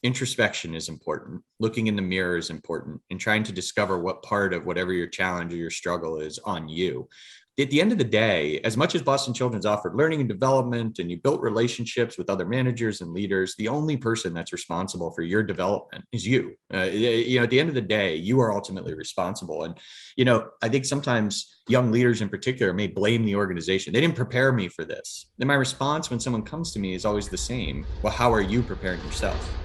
introspection is important. Looking in the mirror is important, and trying to discover what part of whatever your challenge or your struggle is on you. At the end of the day, as much as Boston Children's offered learning and development and you built relationships with other managers and leaders, the only person that's responsible for your development is you. At the end of the day, you are ultimately responsible. And, I think sometimes young leaders in particular may blame the organization. They didn't prepare me for this. And my response when someone comes to me is always the same. Well, how are you preparing yourself?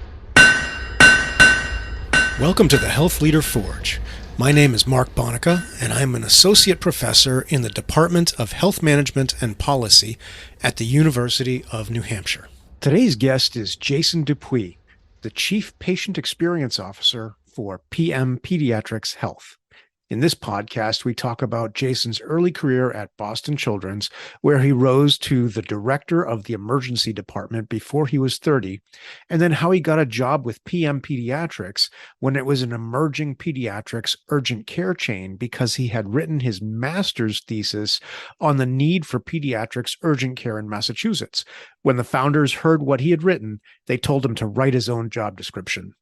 Welcome to the Health Leader Forge. My name is Mark Bonica, and I'm an associate professor in the Department of Health Management and Policy at the University of New Hampshire. Today's guest is Jason Dupuis, the Chief Patient Experience Officer for PM Pediatrics Health. In this podcast, we talk about Jason's early career at Boston Children's, where he rose to the director of the emergency department before he was 30, and then how he got a job with PM Pediatrics when it was an emerging pediatrics urgent care chain because he had written his master's thesis on the need for pediatrics urgent care in Massachusetts. When the founders heard what he had written, they told him to write his own job description.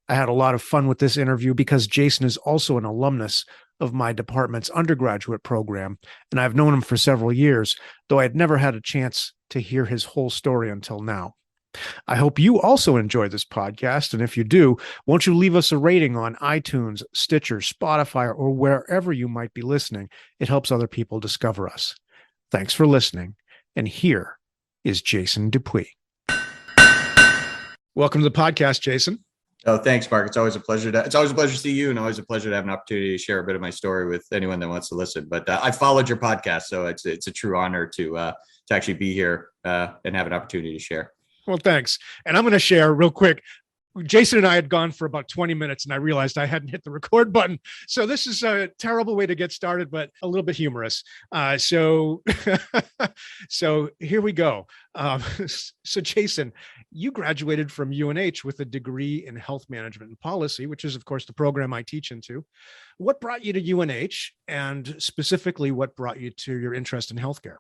I had a lot of fun with this interview because Jason is also an alumnus of my department's undergraduate program, and I've known him for several years, though I had never had a chance to hear his whole story until now. I hope you also enjoy this podcast, and if you do, won't you leave us a rating on iTunes, Stitcher, Spotify, or wherever you might be listening? It helps other people discover us. Thanks for listening, and here is Jason Dupuis. Welcome to the podcast, Jason. Oh, thanks, Mark. It's always a pleasure to see you, and always a pleasure to have an opportunity to share a bit of my story with anyone that wants to listen. But I followed your podcast, so it's a true honor to actually be here and have an opportunity to share. Well, thanks. And I'm going to share real quick. Jason and I had gone for about 20 minutes and I realized I hadn't hit the record button. So this is a terrible way to get started, but a little bit humorous. So here we go. So Jason, you graduated from UNH with a degree in health management and policy, which is of course the program I teach into. What brought you to UNH, and specifically what brought you to your interest in healthcare?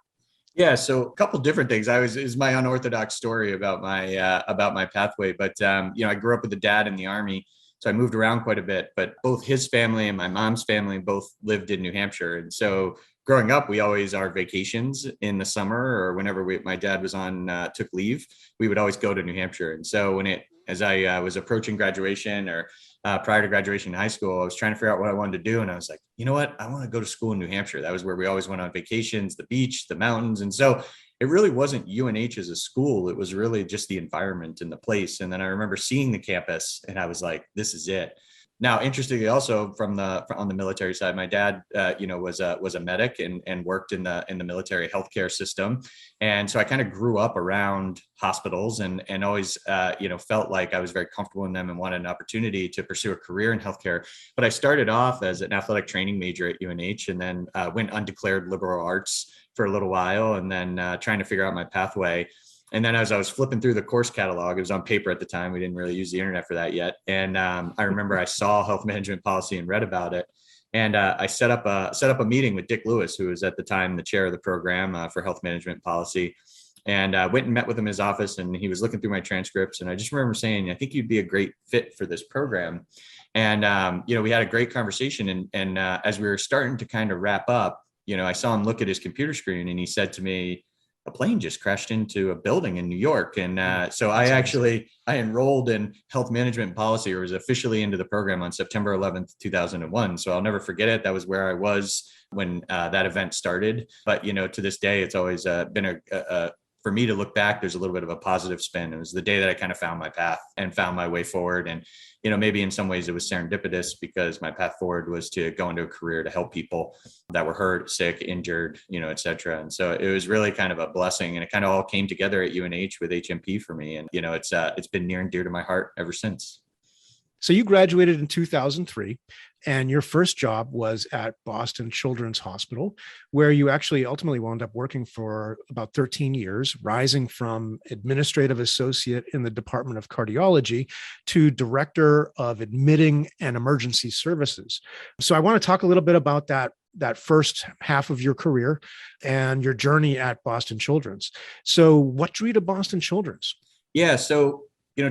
Yeah, so a couple different things. Is my unorthodox story about my pathway, but I grew up with a dad in the Army, so I moved around quite a bit. But both his family and my mom's family both lived in New Hampshire, and so growing up, we always our vacations in the summer or whenever my dad was took leave, we would always go to New Hampshire. And so as I was approaching graduation or prior to graduation in high school, I was trying to figure out what I wanted to do. And I was like, you know what? I want to go to school in New Hampshire. That was where we always went on vacations, the beach, the mountains. And so it really wasn't UNH as a school. It was really just the environment and the place. And then I remember seeing the campus and I was like, this is it. Now, interestingly, also on the military side, my dad, was a medic and worked in the military healthcare system, and so I kind of grew up around hospitals and always felt like I was very comfortable in them and wanted an opportunity to pursue a career in healthcare. But I started off as an athletic training major at UNH, and then went undeclared liberal arts for a little while, and then trying to figure out my pathway. And then as I was flipping through the course catalog, it was on paper at the time. We didn't really use the internet for that yet. And I remember I saw health management policy and read about it. And I set up a meeting with Dick Lewis, who was at the time the chair of the program for health management policy. And went and met with him in his office, and he was looking through my transcripts. And I just remember saying, I think you'd be a great fit for this program. And, we had a great conversation. And as we were starting to kind of wrap up, I saw him look at his computer screen and he said to me, a plane just crashed into a building in New York. And so I enrolled in health management and policy, or was officially into the program on September 11th, 2001. So I'll never forget it. That was where I was when that event started. But, to this day, it's always been for me to look back, there's a little bit of a positive spin. It was the day that I kind of found my path and found my way forward. And, maybe in some ways it was serendipitous because my path forward was to go into a career to help people that were hurt, sick, injured, et cetera. And so it was really kind of a blessing, and it kind of all came together at UNH with HMP for me. And, it's been near and dear to my heart ever since. So you graduated in 2003, and your first job was at Boston Children's Hospital, where you actually ultimately wound up working for about 13 years, rising from administrative associate in the Department of Cardiology to director of admitting and emergency services. So I want to talk a little bit about that first half of your career and your journey at Boston Children's. So what drew you to Boston Children's? Yeah. So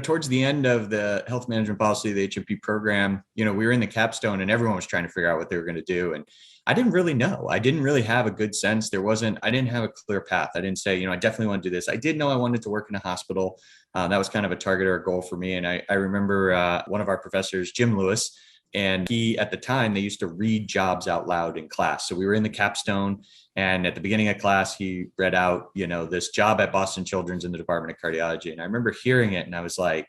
towards the end of the health management policy, the HMP program, we were in the capstone and everyone was trying to figure out what they were going to do. And I didn't really know. I didn't really have a good sense. I didn't have a clear path. I didn't say, I definitely want to do this. I did know I wanted to work in a hospital. That was kind of a target or a goal for me. And I remember one of our professors, Jim Lewis, and at the time, they used to read jobs out loud in class. So we were in the capstone, and at the beginning of class, he read out, this job at Boston Children's in the Department of Cardiology. And I remember hearing it and I was like,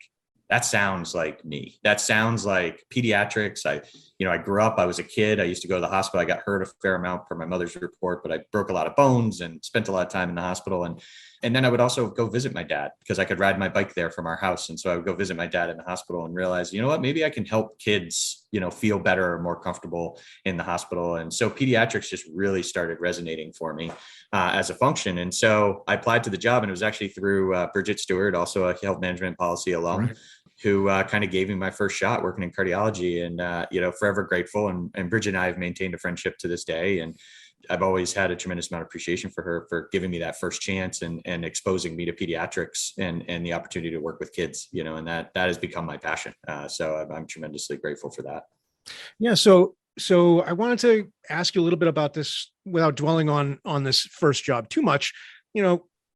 that sounds like me. That sounds like pediatrics. I grew up, I was a kid. I used to go to the hospital. I got hurt a fair amount per my mother's report, but I broke a lot of bones and spent a lot of time in the hospital. And then I would also go visit my dad because I could ride my bike there from our house. And so I would go visit my dad in the hospital and realize, maybe I can help kids, feel better or more comfortable in the hospital. And so pediatrics just really started resonating for me as a function. And so I applied to the job, and it was actually through Bridget Stewart, also a health management policy alum. Right. Who kind of gave me my first shot working in cardiology, and, forever grateful. And Bridget and I have maintained a friendship to this day. And I've always had a tremendous amount of appreciation for her for giving me that first chance and exposing me to pediatrics and the opportunity to work with kids, and that has become my passion. So I'm tremendously grateful for that. Yeah. So I wanted to ask you a little bit about this without dwelling on this first job too much.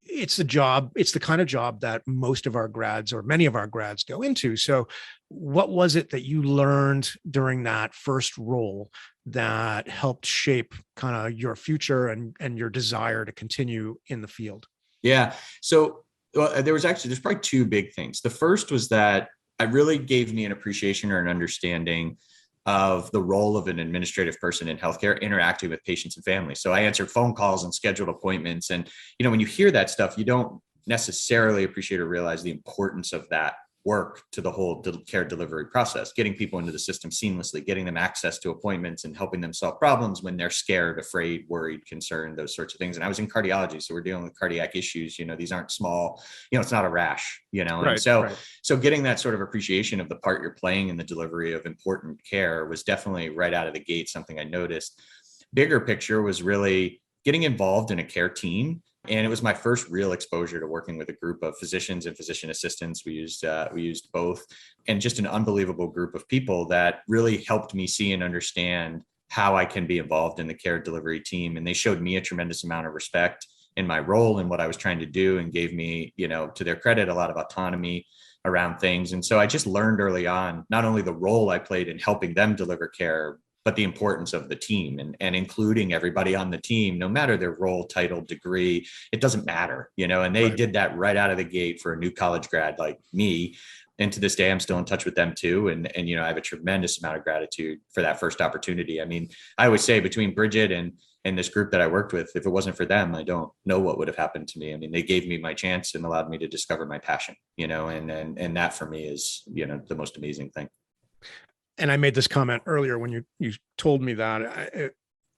It's the kind of job that most of our grads or many of our grads go into. So what was it that you learned during that first role that helped shape kind of your future and your desire to continue in the field? Yeah. So there's probably two big things. The first was that it really gave me an appreciation or an understanding of the role of an administrative person in healthcare interacting with patients and families. So I answered phone calls and scheduled appointments. And, when you hear that stuff, you don't necessarily appreciate or realize the importance of that work to the whole care delivery process, getting people into the system seamlessly, getting them access to appointments and helping them solve problems when they're scared, afraid, worried, concerned, those sorts of things. And I was in cardiology, so we're dealing with cardiac issues. These aren't small, it's not a rash, and so getting that sort of appreciation of the part you're playing in the delivery of important care was definitely right out of the gate something I noticed. Bigger picture was really getting involved in a care team. And it was my first real exposure to working with a group of physicians and physician assistants. We used both, and just an unbelievable group of people that really helped me see and understand how I can be involved in the care delivery team. And they showed me a tremendous amount of respect in my role and what I was trying to do, and gave me, to their credit, a lot of autonomy around things. And so I just learned early on, not only the role I played in helping them deliver care, but the importance of the team and including everybody on the team, no matter their role, title, degree, it doesn't matter, and they did that right out of the gate for a new college grad like me. And to this day, I'm still in touch with them too. And I have a tremendous amount of gratitude for that first opportunity. I mean, I always say between Bridget and this group that I worked with, if it wasn't for them, I don't know what would have happened to me. I mean, they gave me my chance and allowed me to discover my passion, and that for me is, the most amazing thing. And I made this comment earlier when you told me that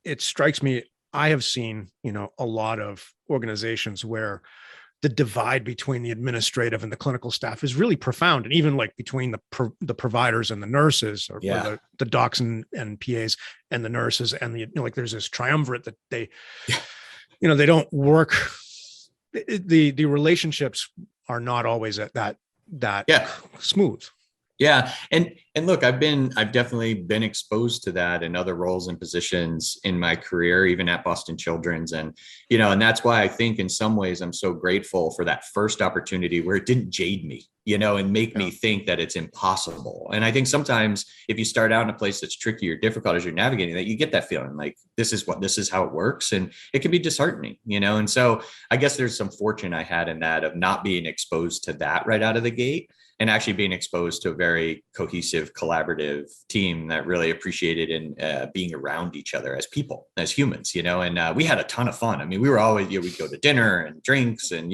it strikes me. I have seen, a lot of organizations where the divide between the administrative and the clinical staff is really profound. And even like between the providers and the nurses or the docs and PAs and the nurses and there's this triumvirate that they don't work. The relationships are not always at that smooth. Yeah. And look, I've definitely been exposed to that in other roles and positions in my career, even at Boston Children's. And, and that's why I think in some ways I'm so grateful for that first opportunity where it didn't jade me, and make me think that it's impossible. And I think sometimes if you start out in a place that's tricky or difficult as you're navigating that, you get that feeling like this is how it works. And it can be disheartening, and so I guess there's some fortune I had in that of not being exposed to that right out of the gate, and actually being exposed to a very cohesive, collaborative team that really appreciated and being around each other as people, as humans, and we had a ton of fun. I mean, we were always, we'd go to dinner and drinks and,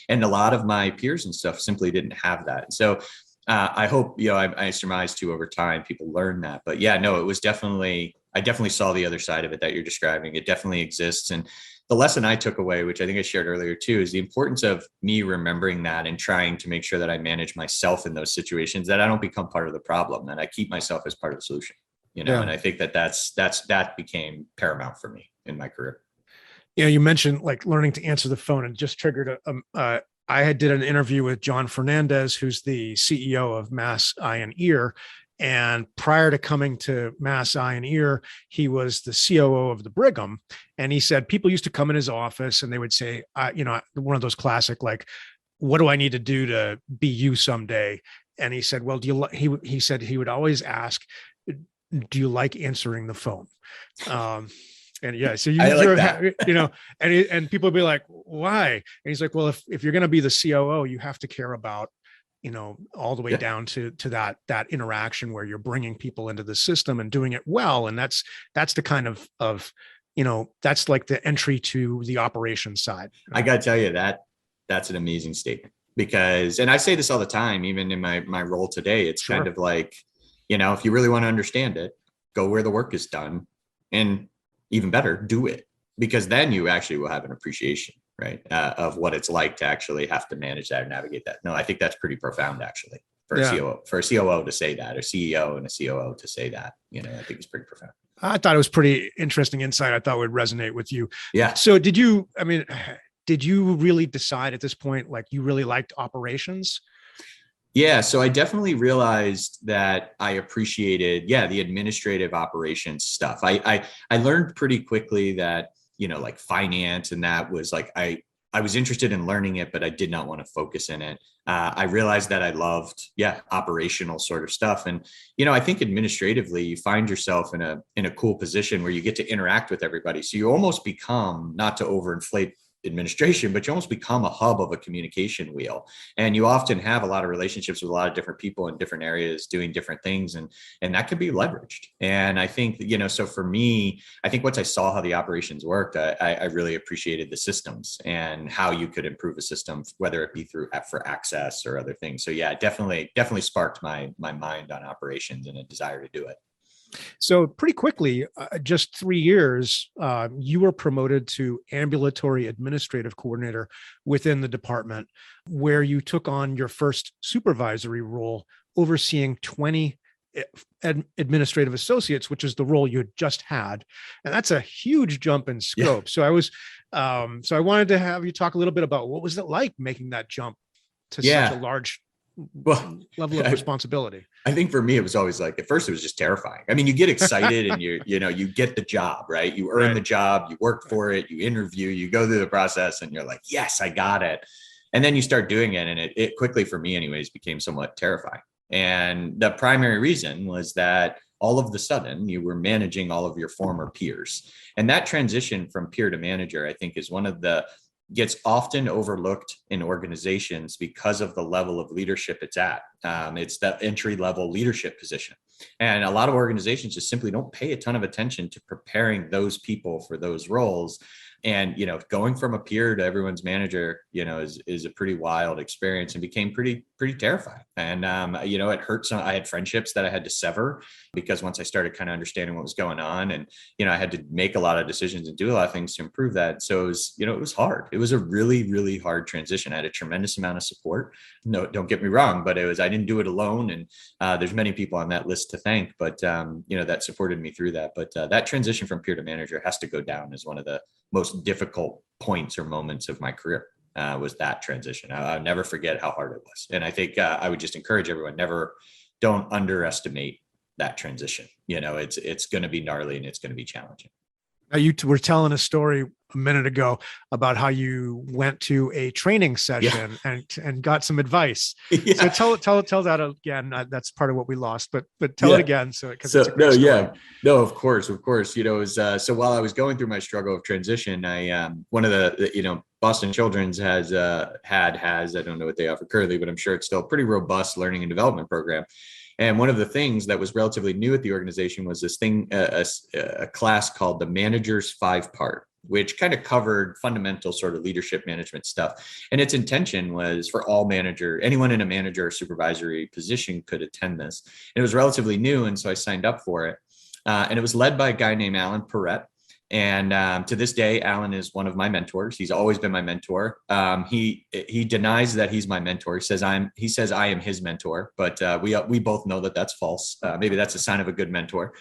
and a lot of my peers and stuff simply didn't have that. So I hope, I surmise too over time, people learn that. But yeah, no, it was I definitely saw the other side of it that you're describing. It definitely exists. And the lesson I took away, which I think I shared earlier too, is the importance of me remembering that and trying to make sure that I manage myself in those situations, that I don't become part of the problem, that I keep myself as part of the solution, and I think that became paramount for me in my career. You mentioned like learning to answer the phone, and just triggered I did an interview with John Fernandez, who's the CEO of Mass Eye and Ear. And prior to coming to Mass Eye and Ear, he was the COO of the Brigham. And he said people used to come in his office and they would say, one of those classic, like, what do I need to do to be you someday? And he said, well, he said he would always ask, do you like answering the phone? And yeah, so I like that. And people would be like, why? And he's like, well, if you're going to be the COO, you have to care about, all the way down to that interaction where you're bringing people into the system and doing it well. And that's the kind of that's like the entry to the operations side. I got to tell you that's an amazing statement because, and I say this all the time, even in my role today, it's kind of like, if you really want to understand it, go where the work is done, and even better, do it, because then you actually will have an appreciation, right, of what it's like to actually have to manage that or navigate that. No, I think that's pretty profound, actually, for a COO to say that, or CEO and a COO to say that. I think it's pretty profound. I thought it was pretty interesting insight. I thought would resonate with you. Yeah. So did you really decide at this point, like, you really liked operations? Yeah. So I definitely realized that I appreciated, the administrative operations stuff. I learned pretty quickly that, like finance, and that was like, I was interested in learning it, but I did not want to focus in it. I realized that I loved, operational sort of stuff. And, I think administratively, you find yourself in a cool position where you get to interact with everybody. So you almost become, not to overinflate administration, but you almost become a hub of a communication wheel. And you often have a lot of relationships with a lot of different people in different areas doing different things. And that can be leveraged. And I think, so for me, I think once I saw how the operations worked, I really appreciated the systems and how you could improve a system, whether it be for access or other things. So yeah, it definitely sparked my mind on operations and a desire to do it. So pretty quickly, just 3 years, you were promoted to ambulatory administrative coordinator within the department, where you took on your first supervisory role, overseeing 20 administrative associates, which is the role you had just had. And that's a huge jump in scope. Yeah. So I wanted to have you talk a little bit about what was it like making that jump to such a large level of responsibility. I think for me, it was always like, at first it was just terrifying. I mean, you get excited and you get the job, right? You earn the job, you work for it, you interview, you go through the process, and you're like, yes, I got it. And then you start doing it. And it quickly, for me anyways, became somewhat terrifying. And the primary reason was that all of the sudden you were managing all of your former peers. And that transition from peer to manager, I think, is one of the gets often overlooked in organizations because of the level of leadership it's at. It's that entry level leadership position. And a lot of organizations just simply don't pay a ton of attention to preparing those people for those roles. And, going from a peer to everyone's manager, is a pretty wild experience, and became pretty terrifying. And, it hurt I had friendships that I had to sever, because once I started kind of understanding what was going on, and, I had to make a lot of decisions and do a lot of things to improve that. So it was, it was hard. It was a really, really hard transition. I had a tremendous amount of support. No, don't get me wrong, but I didn't do it alone. And there's many people on that list to thank, but, that supported me through that. But that transition from peer to manager has to go down as one of the most difficult points or moments of my career. Was that transition. I'll never forget how hard it was. And I think I would just encourage everyone, don't underestimate that transition. It's going to be gnarly and it's going to be challenging. Now, you were telling a story a minute ago about how you went to a training session and got some advice. Yeah. So tell that again. That's part of what we lost, but tell it again. So it's a great story. No, of course. It was, so while I was going through my struggle of transition, I, one of the Boston Children's has, I don't know what they offer currently, but I'm sure it's still a pretty robust learning and development program. And one of the things that was relatively new at the organization was this thing, a class called the Manager's 5-Part, which kind of covered fundamental sort of leadership management stuff. And its intention was for anyone in a manager or supervisory position could attend this. And it was relatively new. And so I signed up for it. And it was led by a guy named Alan Perrett. And to this day, Alan is one of my mentors. He's always been my mentor. He denies that he's my mentor. He says I am his mentor, but we both know that that's false. Maybe that's a sign of a good mentor.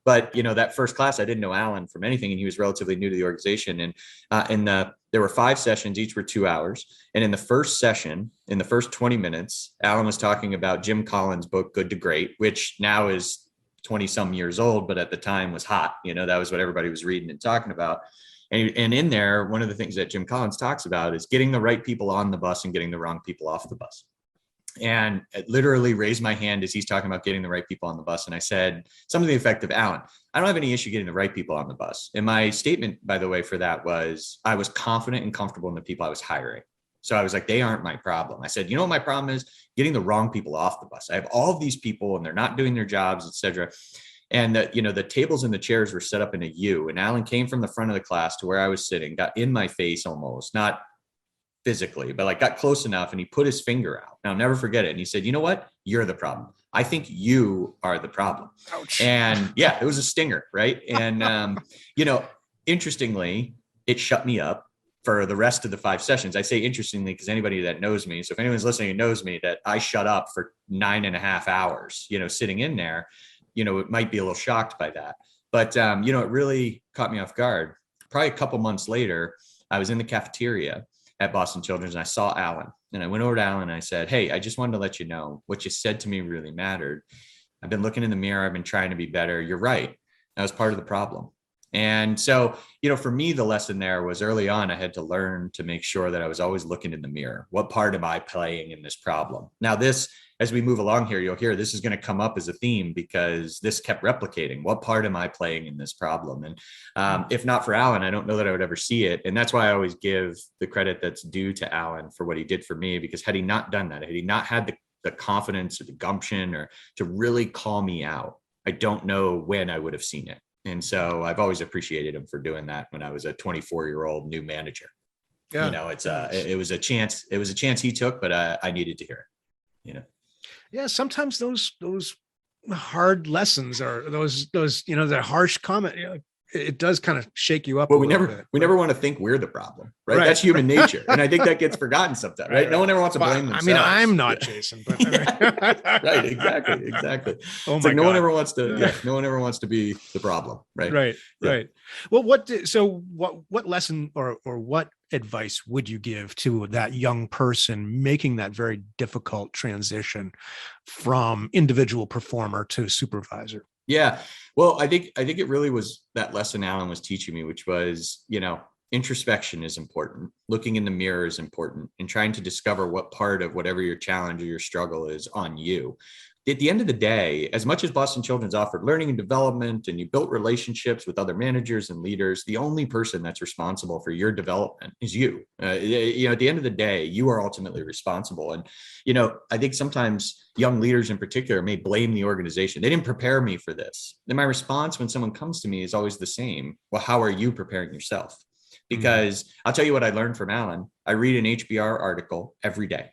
But that first class, I didn't know Alan from anything, and he was relatively new to the organization. And there were 5 sessions, each were 2 hours. And in the first session, in the first 20 minutes, Alan was talking about Jim Collins' book, Good to Great, which now is 20 some years old, but at the time was hot. That was what everybody was reading and talking about. And in there, one of the things that Jim Collins talks about is getting the right people on the bus and getting the wrong people off the bus. And it literally raised my hand as he's talking about getting the right people on the bus. And I said something to the effect of, Alan, I don't have any issue getting the right people on the bus. And my statement, by the way, for that was I was confident and comfortable in the people I was hiring. So I was like, they aren't my problem. I said, what my problem is? Getting the wrong people off the bus. I have all of these people and they're not doing their jobs, et cetera. And the tables and the chairs were set up in a U. And Alan came from the front of the class to where I was sitting, got in my face almost, not physically, but like got close enough, and he put his finger out. And I'll never forget it. And he said, you know what? You're the problem. I think you are the problem. Ouch. And yeah, it was a stinger, right? And, interestingly, it shut me up for the rest of the 5 sessions. I say interestingly, because anybody that knows me, so if anyone's listening and knows me, that I shut up for 9.5 hours, sitting in there, it might be a little shocked by that. But, it really caught me off guard. Probably a couple months later, I was in the cafeteria at Boston Children's and I saw Alan. And I went over to Alan and I said, hey, I just wanted to let you know what you said to me really mattered. I've been looking in the mirror. I've been trying to be better. You're right. That was part of the problem. And so, for me, the lesson there was early on, I had to learn to make sure that I was always looking in the mirror. What part am I playing in this problem? Now, as we move along here, you'll hear this is going to come up as a theme because this kept replicating. What part am I playing in this problem? And if not for Alan, I don't know that I would ever see it. And that's why I always give the credit that's due to Alan for what he did for me, because had he not done that, had he not had the confidence or the gumption or to really call me out, I don't know when I would have seen it. And so I've always appreciated him for doing that when I was a 24-year-old new manager. Yeah. It was a chance. It was a chance he took, but I needed to hear it. Yeah. Sometimes those hard lessons or those that harsh comment, it does kind of shake you up. Well, we never want to think we're the problem, right? That's human nature. And I think that gets forgotten sometimes, right? No one ever wants to blame themselves. I mean, I'm not Jason, but right. Exactly. Oh it's like no one ever wants to be the problem. Right. Right. Well, what lesson or what advice would you give to that young person making that very difficult transition from individual performer to supervisor? Yeah. Well, I think it really was that lesson Alan was teaching me, which was, introspection is important. Looking in the mirror is important, and trying to discover what part of whatever your challenge or your struggle is on you. At the end of the day, as much as Boston Children's offered learning and development, and you built relationships with other managers and leaders, the only person that's responsible for your development is you. At the end of the day, you are ultimately responsible. And, I think sometimes young leaders in particular may blame the organization. They didn't prepare me for this. And my response when someone comes to me is always the same. Well, how are you preparing yourself? Because I'll tell you what I learned from Alan. I read an HBR article every day.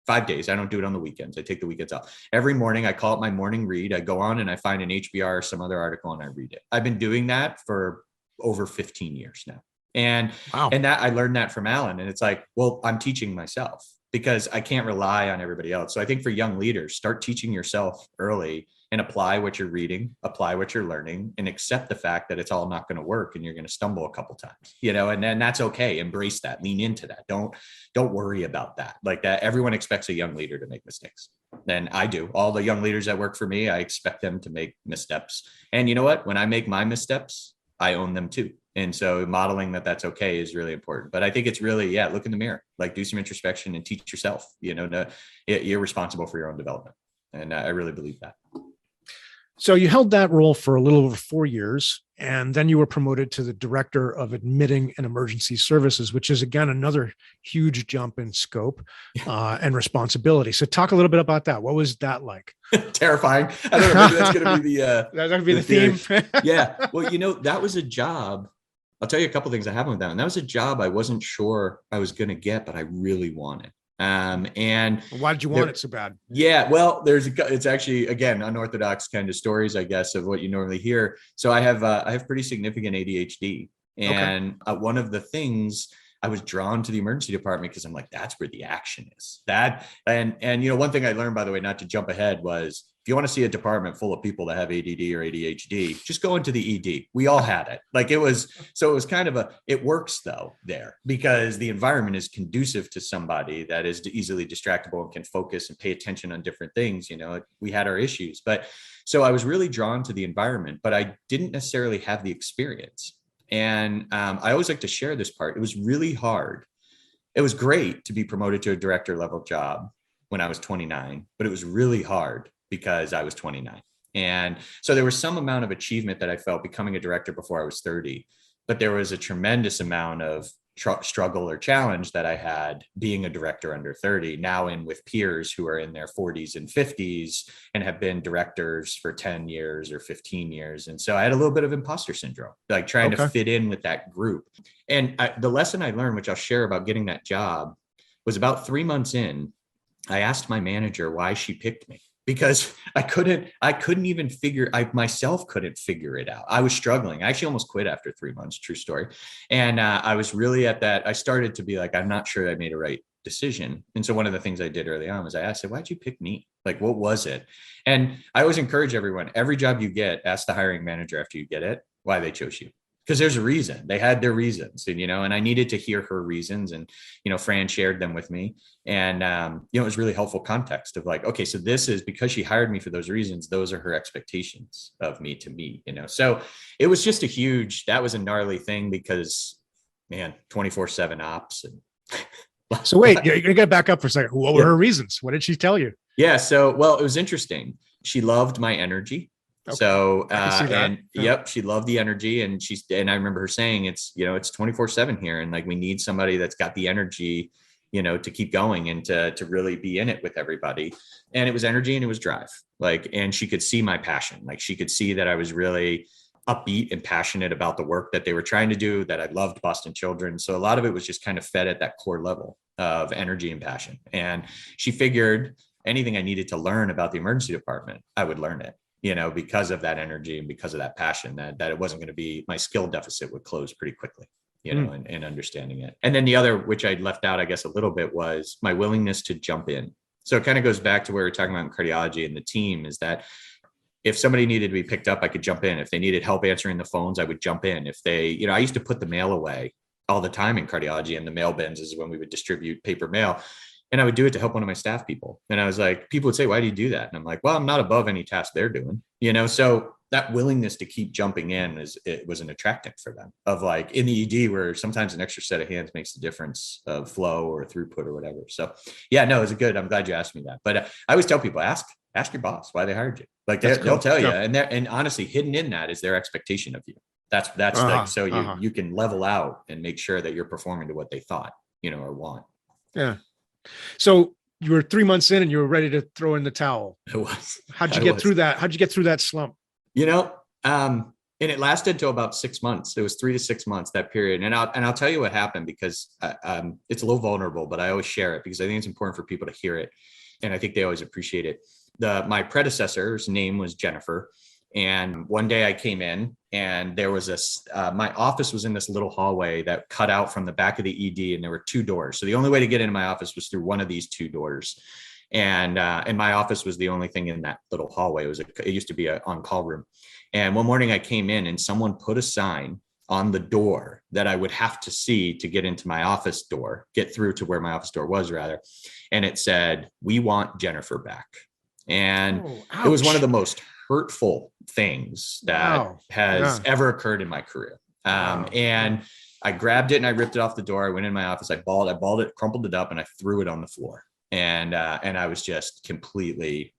5 days. I don't do it on the weekends. I take the weekends off. Every morning, I call it my morning read. I go on and I find an HBR or some other article and I read it. I've been doing that for over 15 years now. And that I learned that from Alan. And it's like, well, I'm teaching myself because I can't rely on everybody else. So I think for young leaders, start teaching yourself early and apply what you're reading, apply what you're learning, and accept the fact that it's all not going to work and you're going to stumble a couple times, and then that's okay. Embrace that, lean into that. Don't worry about that. Like that, everyone expects a young leader to make mistakes. And I do. All the young leaders that work for me, I expect them to make missteps. And you know what? When I make my missteps, I own them too. And so modeling that's okay is really important. But I think it's really, look in the mirror, like do some introspection and teach yourself, you're responsible for your own development. And I really believe that. So you held that role for a little over 4 years, and then you were promoted to the Director of Admitting and Emergency Services, which is, again, another huge jump in scope and responsibility. So talk a little bit about that. What was that like? Terrifying. I don't know. Maybe that's going to be that's going to be the theme. Yeah. Well, that was a job. I'll tell you a couple of things that happened with that. And that was a job I wasn't sure I was going to get, but I really wanted. And Why did you want it so bad? Yeah, well, it's actually, again, unorthodox kind of stories, I guess, of what you normally hear. So I have pretty significant ADHD, and one of the things, I was drawn to the emergency department because I'm like, that's where the action is. And one thing I learned, by the way, not to jump ahead, was if you want to see a department full of people that have ADD or ADHD, just go into the ED. We all had it. It was kind of it works though there, because the environment is conducive to somebody that is easily distractible and can focus and pay attention on different things. We had our issues, but so I was really drawn to the environment, but I didn't necessarily have the experience. And I always like to share this part. It was really hard. It was great to be promoted to a director level job when I was 29, but it was really hard because I was 29. And so there was some amount of achievement that I felt becoming a director before I was 30, but there was a tremendous amount of struggle or challenge that I had being a director under 30, now in with peers who are in their 40s and 50s and have been directors for 10 years or 15 years. And so I had a little bit of imposter syndrome, trying to fit in with that group. And the lesson I learned, which I'll share about getting that job, was about 3 months in, I asked my manager why she picked me, because I couldn't even I myself couldn't figure it out. I was struggling. I actually almost quit after 3 months, true story. And I was really at that. I started to be like, I'm not sure I made a right decision. And so one of the things I did early on was I asked, why'd you pick me? What was it? And I always encourage everyone, every job you get, ask the hiring manager after you get it, why they chose you. Because there's a reason. They had their reasons, and I needed to hear her reasons, and Fran shared them with me, and it was really helpful context of okay, so this is because she hired me for those reasons. Those are her expectations of me to meet. So it was just that was a gnarly thing, because 24/7 ops. And so wait, you got to back up for a second. What were her reasons? What did she tell you? Yeah, so it was interesting. She loved my energy. Okay. So, yep, she loved the energy, and I remember her saying it's 24/7 here. And we need somebody that's got the energy, to keep going and to really be in it with everybody. And it was energy and it was drive. And she could see my passion. She could see that I was really upbeat and passionate about the work that they were trying to do, that I loved Boston Children. So a lot of it was just kind of fed at that core level of energy and passion. And she figured anything I needed to learn about the emergency department, I would learn it. Because of that energy and because of that passion, that it wasn't going to be, my skill deficit would close pretty quickly, and understanding it. And then the other, which I left out, I guess, a little bit, was my willingness to jump in. So it kind of goes back to where we were talking about in cardiology and the team, is that if somebody needed to be picked up, I could jump in. If they needed help answering the phones, I would jump in. If they, I used to put the mail away all the time in cardiology, and the mail bins is when we would distribute paper mail. And I would do it to help one of my staff people. And I was like, people would say, why do you do that? And I'm like, well, I'm not above any task they're doing, so that willingness to keep jumping in it was an attractant for them, of in the ED, where sometimes an extra set of hands makes the difference of flow or throughput or whatever. So it was good. I'm glad you asked me that. But I always tell people, ask your boss why they hired you. They'll tell you. And honestly, hidden in that is their expectation of you. That's you can level out and make sure that you're performing to what they thought, or want. Yeah. So you were 3 months in and you were ready to throw in the towel. It was. How'd you get through that? How'd you get through that slump? And it lasted till about 6 months. It was 3 to 6 months, that period. And I'll tell you what happened, because it's a little vulnerable, but I always share it because I think it's important for people to hear it. And I think they always appreciate it. My predecessor's name was Jennifer. And one day I came in, and there was my office was in this little hallway that cut out from the back of the ED, and there were 2 doors. So the only way to get into my office was through one of these 2 doors. And my office was the only thing in that little hallway. It used to be an on-call room. And one morning I came in, and someone put a sign on the door that I would have to see to get into my office door, get through to where my office door was, rather. And it said, "We want Jennifer back." And it was one of the most hurtful things that has ever occurred in my career. And I grabbed it and I ripped it off the door. I went in my office, I balled it, crumpled it up, and I threw it on the floor. And I was just completely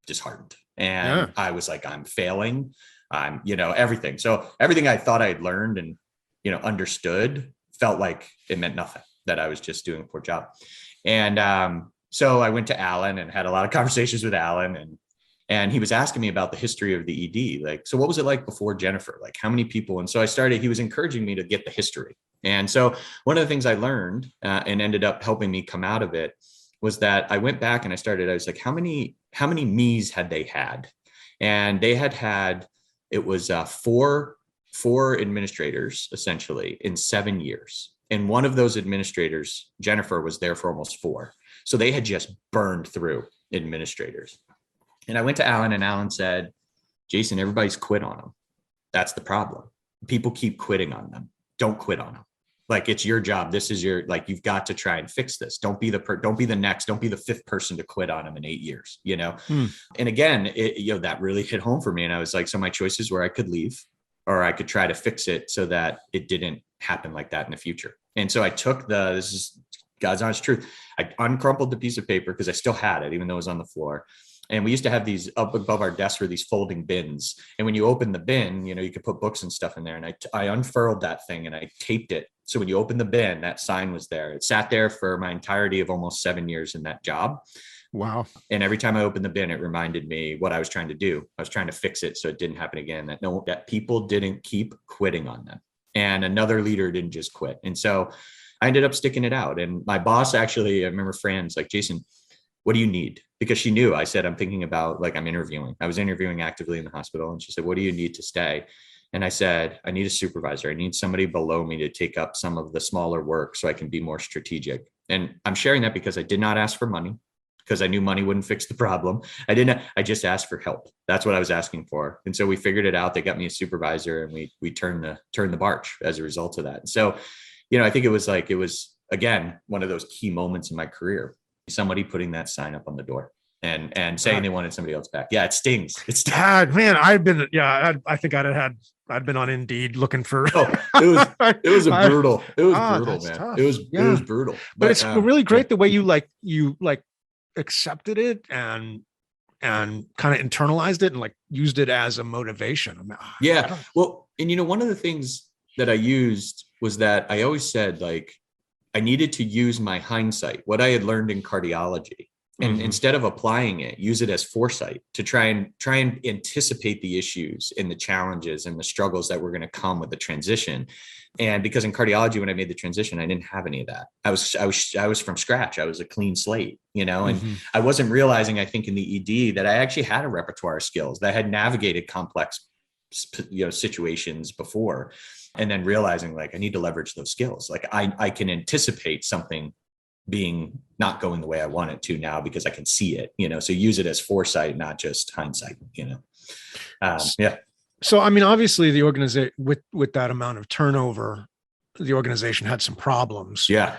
disheartened. And I was like, I'm failing. I'm, everything. So everything I thought I had learned and, understood felt like it meant nothing, that I was just doing a poor job. And so I went to Alan and had a lot of conversations with Alan, and he was asking me about the history of the ED. So what was it like before Jennifer? How many people? And so he was encouraging me to get the history. And so one of the things I learned and ended up helping me come out of it was that I went back and I was like, how many me's had they had? And they had, it was four administrators essentially in 7 years. And one of those administrators, Jennifer, was there for almost 4. So they had just burned through administrators. And I went to Alan, and Alan said, Jason, everybody's quit on them. That's the problem. People keep quitting on them. Don't quit on them. Like, it's your job. This is your, like, you've got to try and fix this. Don't be the 5th person to quit on them in 8 years, you know? And again, that really hit home for me. And I was like, so my choices were I could leave, or I could try to fix it so that it didn't happen like that in the future. And so I took this is God's honest truth. I uncrumpled the piece of paper because I still had it, even though it was on the floor. And we used to have these up above our desk were these folding bins. And when you open the bin, you could put books and stuff in there. And I unfurled that thing and I taped it. So when you open the bin, that sign was there. It sat there for my entirety of almost 7 years in that job. Wow. And every time I opened the bin, it reminded me what I was trying to do. I was trying to fix it so it didn't happen again, that people didn't keep quitting on them. And another leader didn't just quit. And so I ended up sticking it out. And my boss, actually, I remember Fran's like, Jason, what do you need? Because she knew. I said, I'm thinking about, like, I'm interviewing. I was interviewing actively in the hospital. And she said, what do you need to stay? And I said, I need a supervisor. I need somebody below me to take up some of the smaller work so I can be more strategic. And I'm sharing that because I did not ask for money, because I knew money wouldn't fix the problem. I just asked for help. That's what I was asking for. And so we figured it out. They got me a supervisor, and we turned the barge as a result of that. And so, I think it was again, one of those key moments in my career, somebody putting that sign up on the door and saying they wanted somebody else back. Yeah, it stings. It's man, I think I'd been on Indeed looking for. It was brutal, man. Tough. It was brutal. But it's really great the way you accepted it and kind of internalized it and like used it as a motivation. Well, and one of the things that I used was that I always said, like, I needed to use my hindsight, what I had learned in cardiology, and instead of applying it, use it as foresight to try and anticipate the issues and the challenges and the struggles that were going to come with the transition. And because in cardiology, when I made the transition, I didn't have any of that. I was from scratch. I was a clean slate, and I wasn't realizing, I think, in the ED that I actually had a repertoire of skills, that I had navigated complex, situations before. And then realizing, like, I need to leverage those skills. Like, I can anticipate something being not going the way I want it to now because I can see it, so use it as foresight, not just hindsight, So, I mean, obviously the organization with that amount of turnover, the organization had some problems. Yeah.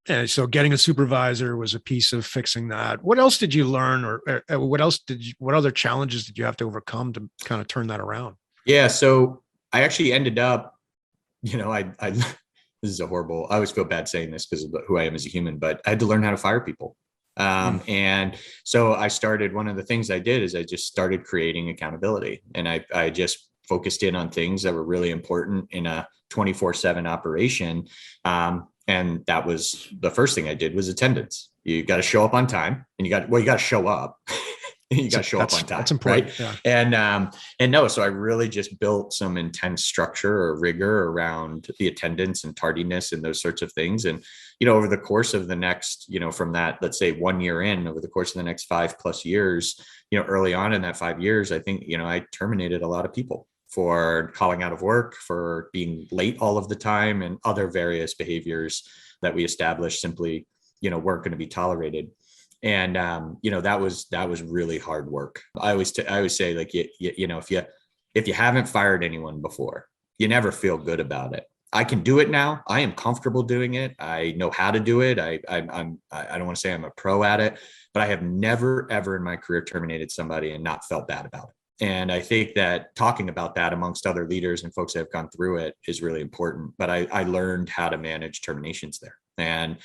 And so getting a supervisor was a piece of fixing that. What else did you learn, or what other challenges did you have to overcome to kind of turn that around? Yeah. So I actually ended up, this is I always feel bad saying this because of who I am as a human, but I had to learn how to fire people. And so one of the things I did is I just started creating accountability, and I just focused in on things that were really important in a 24/7 operation. And that was the first thing I did was attendance. You got to show up on time, and you got to show up. You got to show up on time. That's important. Right? Yeah. And so I really just built some intense structure or rigor around the attendance and tardiness and those sorts of things. And, over the course of the next, from that, let's say 1 year in, over the course of the next 5+ years, early on in that 5 years, I think, I terminated a lot of people for calling out of work, for being late all of the time, and other various behaviors that we established simply, weren't going to be tolerated. And, that was really hard work. I always say, like, if you haven't fired anyone before, you never feel good about it. I can do it now. I am comfortable doing it. I know how to do it. I don't want to say I'm a pro at it, but I have never, ever in my career terminated somebody and not felt bad about it. And I think that talking about that amongst other leaders and folks that have gone through it is really important. But I learned how to manage terminations there. And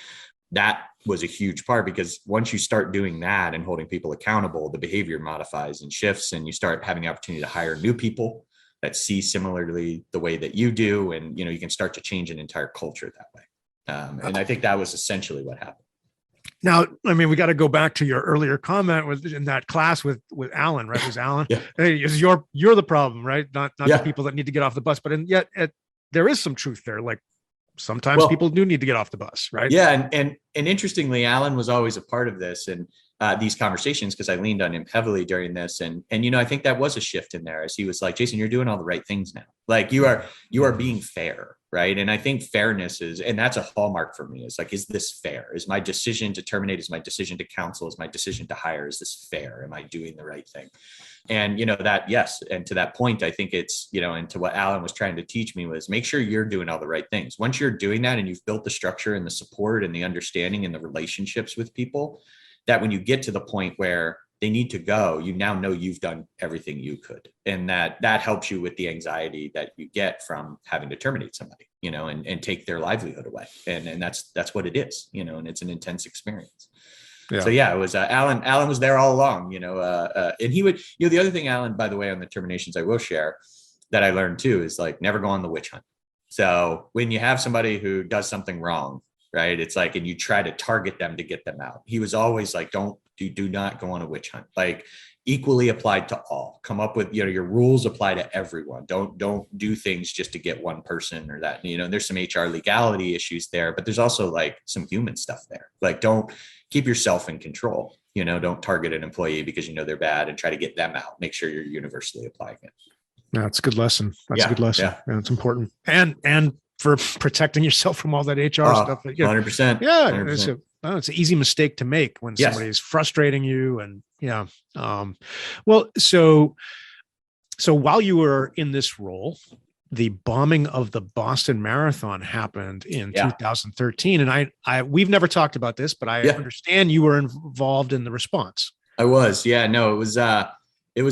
that was a huge part, because once you start doing that and holding people accountable, the behavior modifies and shifts, and you start having the opportunity to hire new people that see similarly the way that you do. And, you can start to change an entire culture that way. And I think that was essentially what happened. Now, I mean, we got to go back to your earlier comment in that class with Alan, right? It was Alan. Yeah. Hey, you're the problem, right? Not the people that need to get off the bus, but yet there is some truth there. Like, sometimes Well, people do need to get off the bus, right? yeah, and interestingly, Alan was always a part of this and these conversations, because I leaned on him heavily during this, and I think that was a shift in there, as he was like, Jason, you're doing all the right things now. Like you are being fair, right? And I think fairness is, and that's a hallmark for me. Is like, is this fair? Is my decision to terminate? Is my decision to counsel? Is my decision to hire? Is this fair? Am I doing the right thing? And that, yes. And to that point, I think it's, and to what Alan was trying to teach me was make sure you're doing all the right things. Once you're doing that and you've built the structure and the support and the understanding and the relationships with people, that when you get to the point where they need to go, you now know you've done everything you could. And that helps you with the anxiety that you get from having to terminate somebody, and take their livelihood away. And that's what it is, and it's an intense experience. Yeah. So yeah, it was Alan. Alan was there all along, and he would, the other thing, Alan, by the way, on the terminations, I will share that I learned too, is like, never go on the witch hunt. So when you have somebody who does something wrong, right, it's like, and you try to target them to get them out. He was always like, do not go on a witch hunt. Like, equally applied to all. Come up with, your rules apply to everyone. Don't do things just to get one person or that, there's some HR legality issues there, but there's also like some human stuff there. Like, don't keep yourself in control, don't target an employee because they're bad and try to get them out. Make sure you're universally applying it. Yeah, it's a good lesson. That's a good lesson. Yeah, it's important. And for protecting yourself from all that HR stuff. 100%. Yeah. 100%. It's an easy mistake to make when somebody's frustrating you. And well, so while you were in this role, the bombing of the Boston Marathon happened in 2013. And we've never talked about this, but I understand you were involved in the response. I was. Yeah, no, it was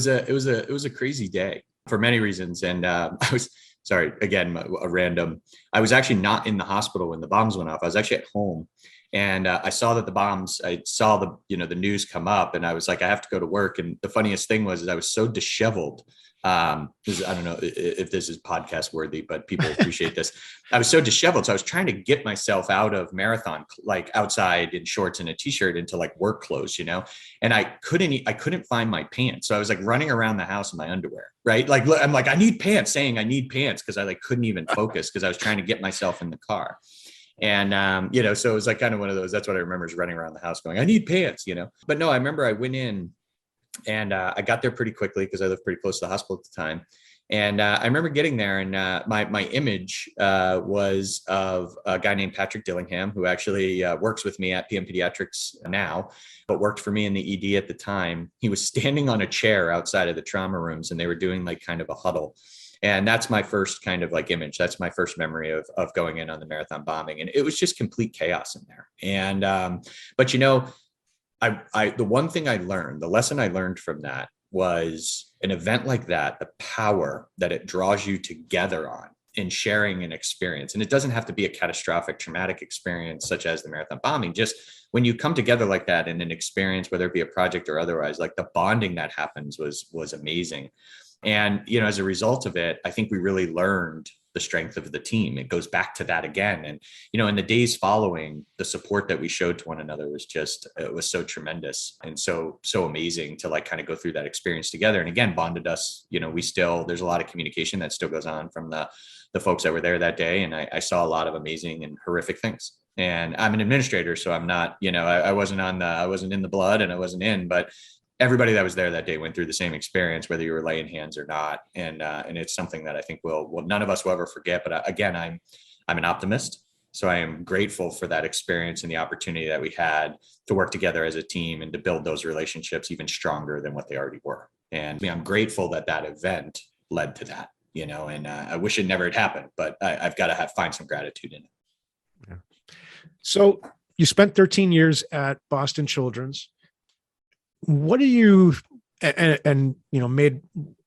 a crazy day for many reasons. And I was, sorry, again, a random, I was actually not in the hospital when the bombs went off. I was actually at home. And I saw that I saw the news come up, and I was like, I have to go to work. And the funniest thing was I was so disheveled. I don't know if this is podcast worthy, but people appreciate this. I was so disheveled. So I was trying to get myself out of marathon, like outside in shorts and a t-shirt, into like work clothes, and I couldn't find my pants. So I was like running around the house in my underwear, right? Like, I'm like, I need pants, saying I need pants, because I like couldn't even focus because I was trying to get myself in the car. And, so it was like kind of one of those, that's what I remember, is running around the house going, I need pants, but no, I remember I went in and I got there pretty quickly because I lived pretty close to the hospital at the time. And I remember getting there, and my image was of a guy named Patrick Dillingham, who actually works with me at PM Pediatrics now, but worked for me in the ED at the time. He was standing on a chair outside of the trauma rooms, and they were doing like kind of a huddle. And that's my first kind of like image. That's my first memory of going in on the marathon bombing. And it was just complete chaos in there. And, but the one thing I learned, the lesson I learned from that was an event like that, the power that it draws you together on in sharing an experience. And it doesn't have to be a catastrophic, traumatic experience such as the marathon bombing. Just when you come together like that in an experience, whether it be a project or otherwise, like the bonding that happens was amazing. And, as a result of it, I think we really learned the strength of the team. It goes back to that again. And, in the days following, the support that we showed to one another was it was so tremendous and so amazing to like kind of go through that experience together. And again, bonded us, there's a lot of communication that still goes on from the folks that were there that day. And I saw a lot of amazing and horrific things. And I'm an administrator, so I'm not, I wasn't in the blood, and I wasn't in, but everybody that was there that day went through the same experience, whether you were laying hands or not. And it's something that I think none of us will ever forget. But again, I'm an optimist. So I am grateful for that experience and the opportunity that we had to work together as a team and to build those relationships even stronger than what they already were. And I'm grateful that event led to that, and I wish it never had happened, but I've got to find some gratitude in it. Yeah. So you spent 13 years at Boston Children's. What do you, and made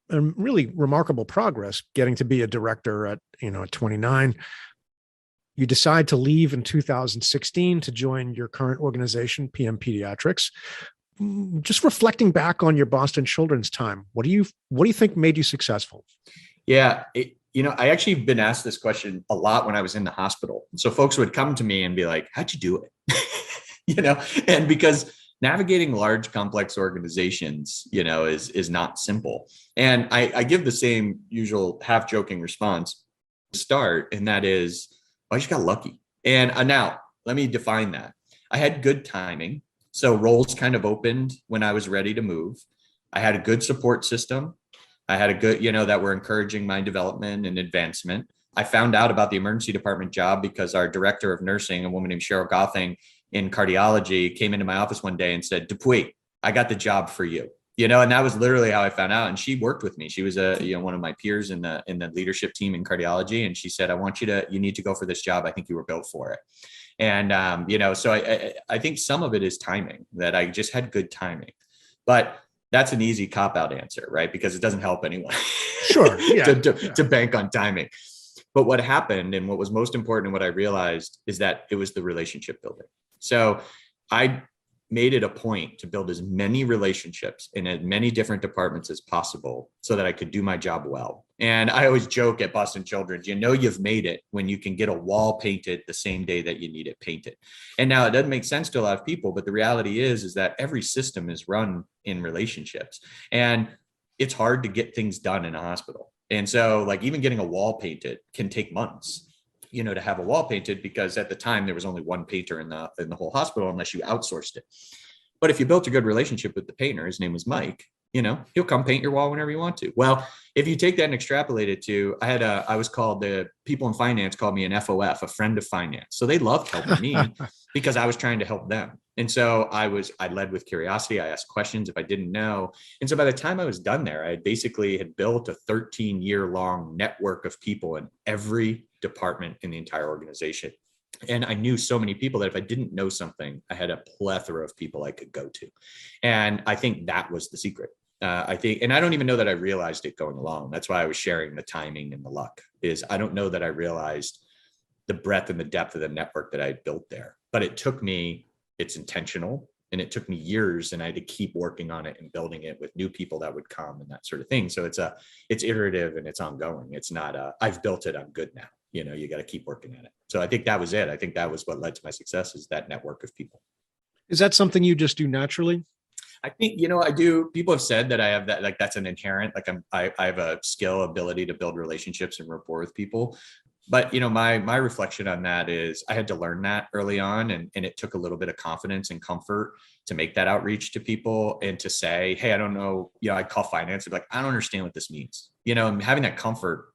really remarkable progress getting to be a director at 29. You decide to leave in 2016 to join your current organization, PM Pediatrics. Just reflecting back on your Boston Children's time, what do you think made you successful? Yeah, I actually been asked this question a lot when I was in the hospital. So folks would come to me and be like, "How'd you do it?" And because navigating large, complex organizations, is not simple. And I give the same usual half joking response to start. And that is, I just got lucky. And now let me define that. I had good timing. So roles kind of opened when I was ready to move. I had a good support system. I had a good, that were encouraging my development and advancement. I found out about the emergency department job because our director of nursing, a woman named Cheryl Gothing in cardiology, came into my office one day and said, Dupuis, I got the job for you. And that was literally how I found out. And she worked with me. She was one of my peers in the leadership team in cardiology. And she said, you need to go for this job. I think you were built for it. And, so I think some of it is timing, that I just had good timing, but that's an easy cop-out answer, right? Because it doesn't help anyone Sure. Yeah. to bank on timing. But what happened, and what was most important and what I realized, is that it was the relationship building. So I made it a point to build as many relationships in as many different departments as possible so that I could do my job well. And I always joke at Boston Children's, you've made it when you can get a wall painted the same day that you need it painted. And now it doesn't make sense to a lot of people, but the reality is that every system is run in relationships, and it's hard to get things done in a hospital. And so like even getting a wall painted can take months, to have a wall painted, because at the time there was only one painter in the whole hospital unless you outsourced it. But if you built a good relationship with the painter, his name was Mike, he'll come paint your wall whenever you want to. Well, if you take that and extrapolate it to, I was called, the people in finance called me an FOF, a friend of finance. So they loved helping me because I was trying to help them. And so I led with curiosity. I asked questions if I didn't know. And so by the time I was done there, I basically had built a 13-year-long network of people in every department in the entire organization. And I knew so many people that if I didn't know something, I had a plethora of people I could go to. And I think that was the secret. And I don't even know that I realized it going along. That's why I was sharing the timing and the luck, is I don't know that I realized the breadth and the depth of the network that I had built there. But it took me, it's intentional, and it took me years, and I had to keep working on it and building it with new people that would come and that sort of thing. So it's iterative and it's ongoing. It's not I've built it, I'm good now. You got to keep working at it. So I think that was it. I think that was what led to my success, is that network of people. Is that something you just do naturally? I think, I do. People have said that I have that, like, that's an inherent, like I have a ability to build relationships and rapport with people. But, my reflection on that is I had to learn that early on. And it took a little bit of confidence and comfort to make that outreach to people and to say, hey, I don't know, I call finance and be like, I don't understand what this means. And having that comfort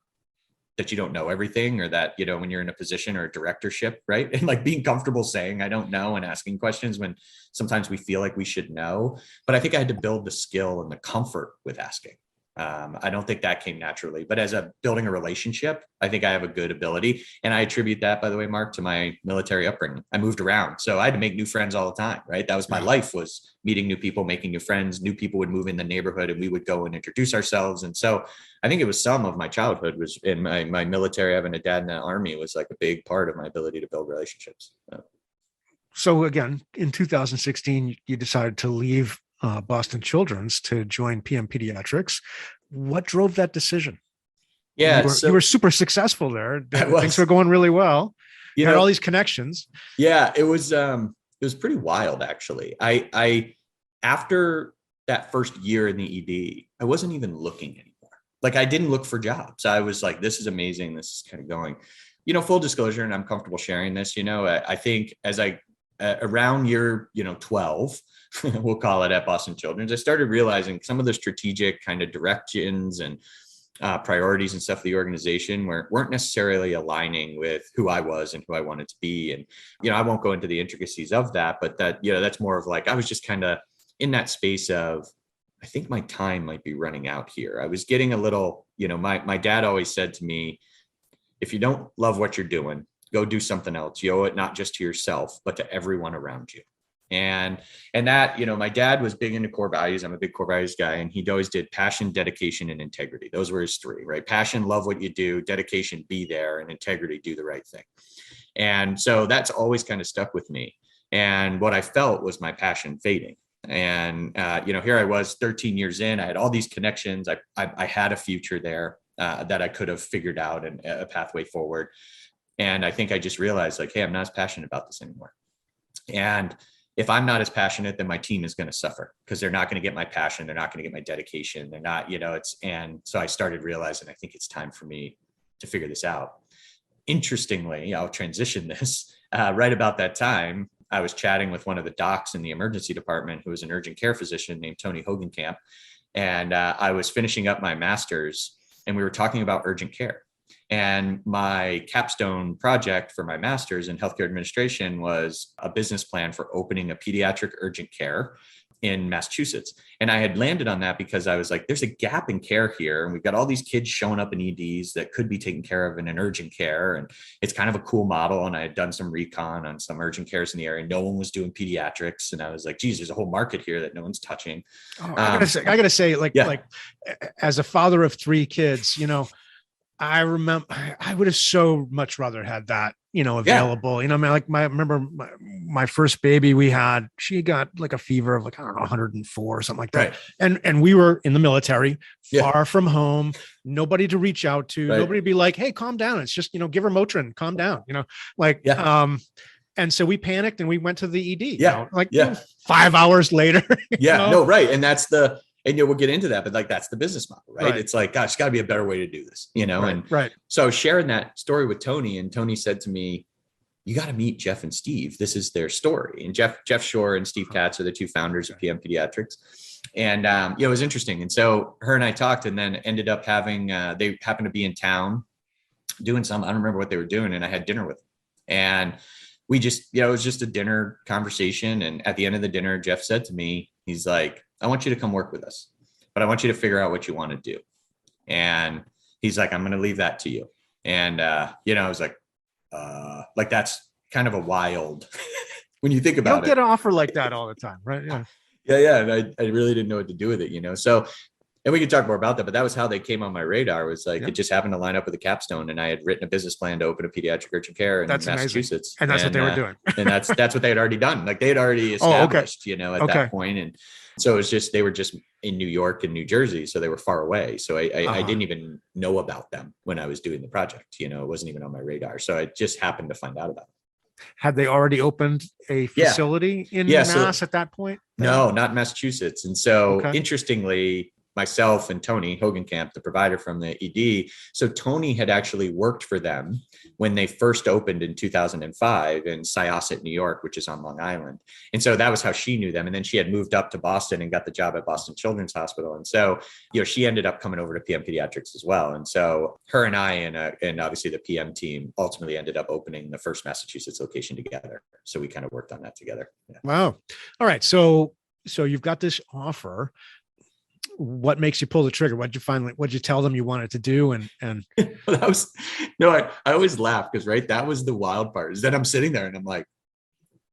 that you don't know everything, or that, when you're in a position or a directorship, right? And like being comfortable saying, I don't know, and asking questions when sometimes we feel like we should know. But I think I had to build the skill and the comfort with asking. I don't think that came naturally, but as building a relationship, I think I have a good ability. And I attribute that, by the way, Mark, to my military upbringing. I moved around, so I had to make new friends all the time, right? That was my life, was meeting new people, making new friends. New people would move in the neighborhood and we would go and introduce ourselves. And so I think it was some of my childhood was in my military. Having a dad in the Army was like a big part of my ability to build relationships. So again, in 2016, you decided to leave Boston Children's to join PM Pediatrics. What drove that decision? Yeah, you were super successful there. Things were going really well. You had all these connections. Yeah, it was pretty wild, actually. I after that first year in the ED, I wasn't even looking anymore. Like, I didn't look for jobs. I was like, this is amazing. This is kind of going, full disclosure, and I'm comfortable sharing this. I think as around year 12, we'll call it, at Boston Children's, I started realizing some of the strategic kind of directions and priorities and stuff of the organization weren't necessarily aligning with who I was and who I wanted to be. And, I won't go into the intricacies of that, but that's more of like, I was just kind of in that space of, I think my time might be running out here. I was getting a little, my dad always said to me, if you don't love what you're doing, go do something else. You owe it not just to yourself, but to everyone around you. And that, my dad was big into core values. I'm a big core values guy. And he always did passion, dedication, and integrity. Those were his three, right? Passion, love what you do; dedication, be there; and integrity, do the right thing. And so that's always kind of stuck with me. And what I felt was my passion fading. And, here I was 13 years in, I had all these connections. I had a future there that I could have figured out, and a pathway forward. And I think I just realized, like, hey, I'm not as passionate about this anymore. And if I'm not as passionate, then my team is going to suffer, because they're not going to get my passion. They're not going to get my dedication. They're not, and so I started realizing, I think it's time for me to figure this out. interestingly, I'll transition this, right about that time, I was chatting with one of the docs in the emergency department who was an urgent care physician named Tony Hogenkamp. And I was finishing up my master's, and we were talking about urgent care. And my capstone project for my master's in healthcare administration was a business plan for opening a pediatric urgent care in Massachusetts. And I had landed on that because I was like, there's a gap in care here. And we've got all these kids showing up in EDs that could be taken care of in an urgent care. And it's kind of a cool model. And I had done some recon on some urgent cares in the area. No one was doing pediatrics. And I was like, geez, there's a whole market here that no one's touching. Oh, I gotta say, like as a father of 3 kids, I remember I would have so much rather had that, available. I mean, I remember my first baby she got like a fever of like, I don't know, 104 or something like that. Right. And we were in the military, far from home, nobody to reach out to, nobody to be like, hey, calm down. It's just, give her Motrin, calm down, and so we panicked and we went to the ED, 5 hours later. Right. And that's and we'll get into that, but like, that's the business model, right? It's like, gosh, it's gotta be a better way to do this, So I was sharing that story with Tony, and Tony said to me, you got to meet Jeff and Steve. This is their story. And Jeff Shore and Steve Katz are the 2 founders of PM Pediatrics. And, it was interesting. And so her and I talked, and then ended up having, they happened to be in town doing I don't remember what they were doing. And I had dinner with them, and we just, it was just a dinner conversation. And at the end of the dinner, Jeff said to me, he's like, I want you to come work with us, but I want you to figure out what you want to do. And he's like, I'm going to leave that to you. And, I was like, that's kind of a wild, when you think about it. You don't get an offer like that all the time, right? Yeah. Yeah. And I really didn't know what to do with it, So, and we could talk more about that, but that was how they came on my radar. Was like, it just happened to line up with the capstone, and I had written a business plan to open a pediatric urgent care in Massachusetts. Amazing. And that's what they were doing. And that's what they had already done. Like, they had already established, at that point. And so it was just, they were just in New York and New Jersey. So they were far away. So I didn't even know about them when I was doing the project, it wasn't even on my radar. So I just happened to find out about it. Had they already opened a facility in Mass at that point? No, not Massachusetts. And so interestingly, myself and Tony Hogenkamp, the provider from the ED. So Tony had actually worked for them when they first opened in 2005 in Syosset, New York, which is on Long Island. And so that was how she knew them. And then she had moved up to Boston and got the job at Boston Children's Hospital. And so, she ended up coming over to PM Pediatrics as well. And so her and I and obviously the PM team ultimately ended up opening the first Massachusetts location together. So we kind of worked on that together. Yeah. Wow. All right. So you've got this offer. What makes you pull the trigger? What'd you tell them you wanted to do? And I always laugh because, that was the wild part, is that I'm sitting there and I'm like,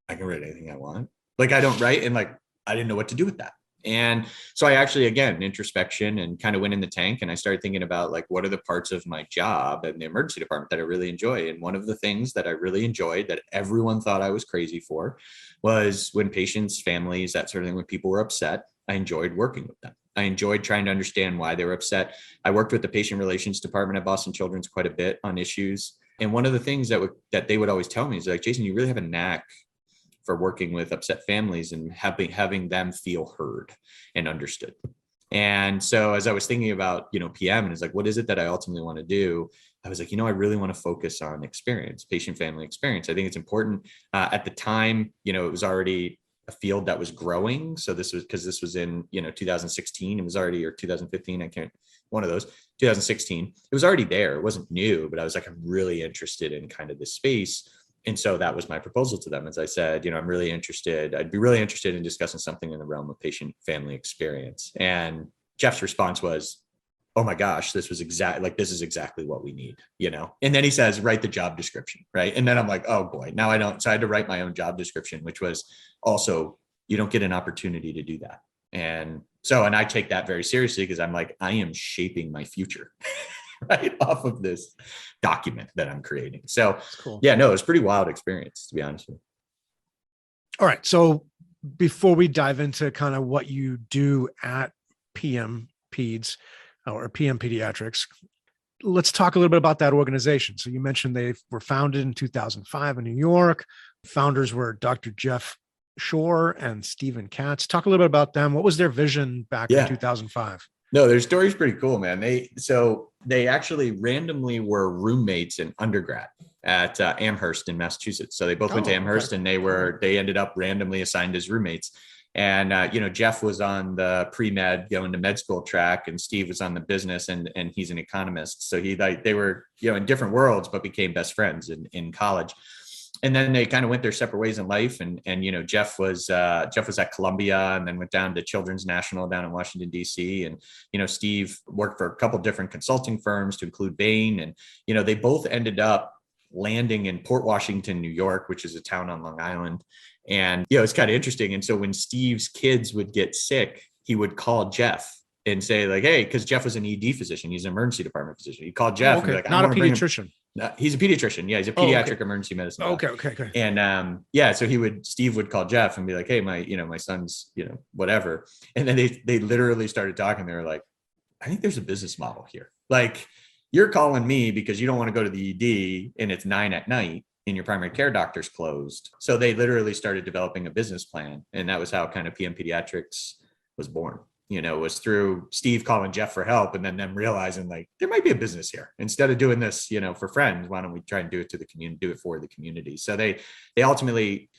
I can write anything I want. Like, I don't write. And like, I didn't know what to do with that. And so I actually, again, introspection, and kind of went in the tank, and I started thinking about like, what are the parts of my job in the emergency department that I really enjoy? And one of the things that I really enjoyed that everyone thought I was crazy for was when patients, families, that sort of thing, when people were upset, I enjoyed working with them. I enjoyed trying to understand why they were upset. I worked with the patient relations department at Boston Children's quite a bit on issues. And one of the things that they would always tell me is like, Jason, you really have a knack for working with upset families and having them feel heard and understood. And so as I was thinking about, PM, and it's like, what is it that I ultimately want to do? I was like, I really want to focus on experience, patient family experience. I think it's important. At the time, it was already a field that was growing. So this was in, 2016, it was already, or 2015, one of those, 2016, it was already there. It wasn't new, but I was like, I'm really interested in kind of this space. And so that was my proposal to them. As I said, I'd be really interested in discussing something in the realm of patient family experience. And Jeff's response was, oh my gosh, this is exactly what we need, And then he says, write the job description. Right. And then I'm like, oh boy, now I don't. So I had to write my own job description, which was also, you don't get an opportunity to do that. And I take that very seriously, because I'm like, I am shaping my future right off of this document that I'm creating. So cool. It was a pretty wild experience, to be honest with you. All right. So before we dive into kind of what you do at PM Peds, or PM Pediatrics, let's talk a little bit about that organization. So you mentioned they were founded in 2005 in New York. Founders were Dr. Jeff Shore and Stephen Katz. Talk a little bit about them. What was their vision back in 2005? No, their story's pretty cool, man. They actually randomly were roommates in undergrad at Amherst in Massachusetts. So they both went to Amherst, and they ended up randomly assigned as roommates. And Jeff was on the pre-med going to med school track, and Steve was on the business, and he's an economist. So they were in different worlds, but became best friends in college. And then they kind of went their separate ways in life. And Jeff was at Columbia, and then went down to Children's National down in Washington, D.C. And, Steve worked for a couple of different consulting firms to include Bain. And, they both ended up landing in Port Washington, New York, which is a town on Long Island. And, it's kind of interesting. And so when Steve's kids would get sick, he would call Jeff and say like, hey, because Jeff was an ED physician. He's an emergency department physician. He called Jeff and be like, not a pediatrician. He's a pediatrician. Yeah, he's a pediatric emergency medicine. Okay. And so Steve would call Jeff and be like, hey, my son's, whatever. And then they literally started talking. They were like, I think there's a business model here. Like, you're calling me because you don't want to go to the ED and it's 9 p.m. and your primary care doctor's closed. So they literally started developing a business plan. And that was how kind of PM Pediatrics was born. Was through Steve calling Jeff for help, and then them realizing like there might be a business here. Instead of doing this, for friends, why don't we try and do it to the community, do it for the community? So they ultimately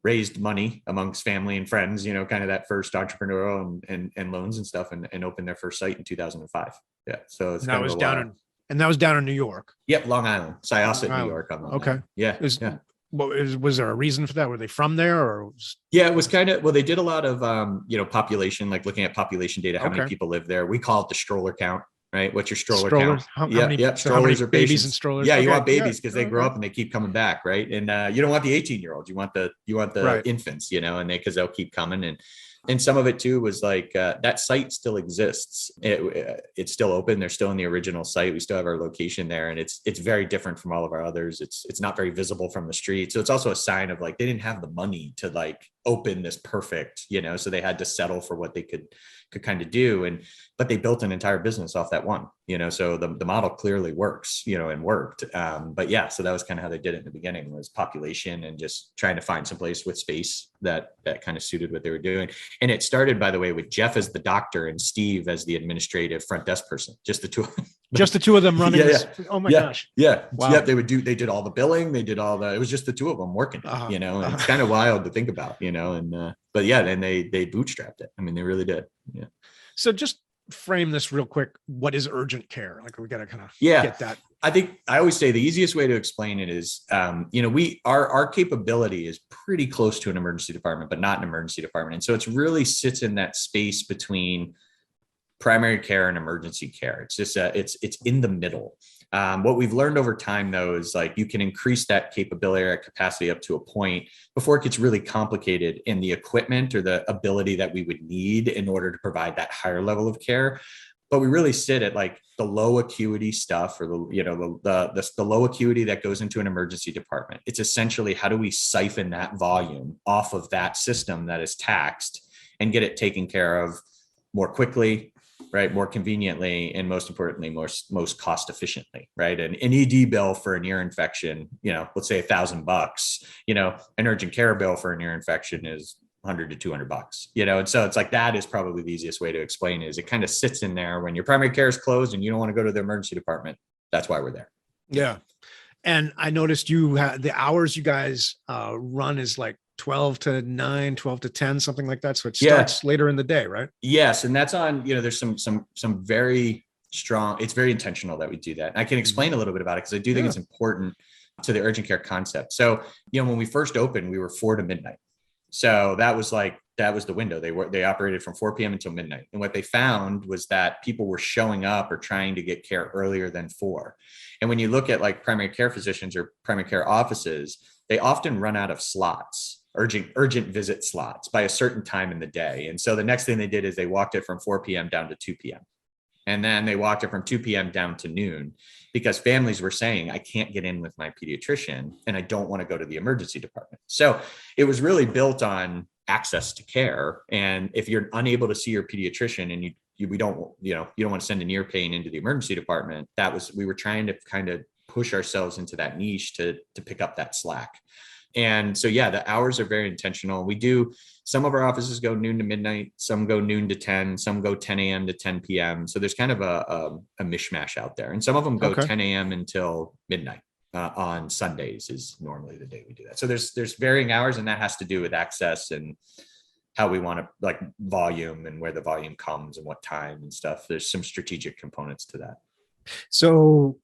raised money amongst family and friends, kind of that first entrepreneurial and loans and stuff, and opened their first site in 2005. Yeah. So it's that was down in New York. Yep. Long Island, Syosset, New York. Okay. Yeah. Was there a reason for that? Were they from there, or? It was kind of, they did a lot of, population, like looking at population data, how many people live there. We call it the stroller count, right? What's your stroller count? How many strollers or babies patients. and strollers? Yeah. You want babies because they grow up and they keep coming back. Right. And you don't want the 18-year-olds. You want the infants, and because they'll keep coming. And some of it too was like that site still exists. It's still open. They're still in the original site. We still have our location there, and it's very different from all of our others. It's not very visible from the street. So it's also a sign of like they didn't have the money to like open this perfect, so they had to settle for what they could kind of do. But they built an entire business off that one, so the model clearly works, and worked. But yeah, so that was kind of how they did it in the beginning, was population and just trying to find some place with space that kind of suited what they were doing. And it started, by the way, with Jeff as the doctor and Steve as the administrative front desk person, just the two of them. Just the two of them running this. Oh my gosh. Yeah. Wow. Yeah. They did all the billing. They did it was just the two of them working, and it's kind of wild to think about, but yeah, then they bootstrapped it. I mean, they really did. Yeah. So just frame this real quick. What is urgent care? Like, we got to kind of get that. I think I always say the easiest way to explain it is, our capability is pretty close to an emergency department, but not an emergency department. And so it's really sits in that space between primary care and emergency care. It's just it's in the middle. What we've learned over time, though, is like you can increase that capability or capacity up to a point before it gets really complicated in the equipment or the ability that we would need in order to provide that higher level of care. But we really sit at like the low acuity stuff, or the low acuity that goes into an emergency department. It's essentially, how do we siphon that volume off of that system that is taxed and get it taken care of more quickly, right, more conveniently, and most importantly, most cost efficiently, right? An ED bill for an ear infection, let's say $1,000, an urgent care bill for an ear infection is $100 to $200, and so it's like, that is probably the easiest way to explain it, is it kind of sits in there when your primary care is closed and you don't want to go to the emergency department. That's why we're there. Yeah. And I noticed you had the hours you guys run is like 12 to 9, 12 to 10, something like that. So it starts later in the day, right? Yes. And that's on, there's some very strong, it's very intentional that we do that. And I can explain a little bit about it because I do think it's important to the urgent care concept. So, when we first opened, we were 4 to midnight. So that was the window. They operated from 4 p.m. until midnight. And what they found was that people were showing up or trying to get care earlier than 4. And when you look at like primary care physicians or primary care offices, they often run out of slots, urgent visit slots, by a certain time in the day. And so the next thing they did is they walked it from 4 p.m. down to 2 p.m. And then they walked it from 2 p.m. down to noon, because families were saying, I can't get in with my pediatrician and I don't want to go to the emergency department. So it was really built on access to care. And if you're unable to see your pediatrician and you don't want to send an ear pain into the emergency department, we were trying to kind of push ourselves into that niche to pick up that slack. And so, yeah, the hours are very intentional. We do Some of our offices go noon to midnight, some go noon to 10, some go 10 a.m. to 10 p.m. So there's kind of a mishmash out there. And some of them go Okay. 10 a.m. until midnight. On Sundays is normally the day we do that. So there's varying hours, and that has to do with access and how we want to, like, volume and where the volume comes and what time and stuff. There's some strategic components to that. So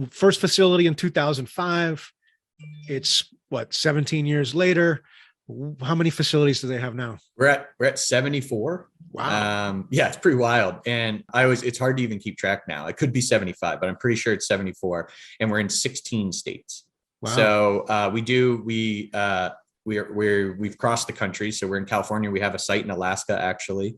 first facility in 2005, it's what, 17 years later. How many facilities do they have now? We're at 74. Wow. Yeah, it's pretty wild. And it's hard to even keep track now. It could be 75, but I'm pretty sure it's 74. And we're in 16 states. Wow. So we've crossed the country. So we're in California. We have a site in Alaska, actually.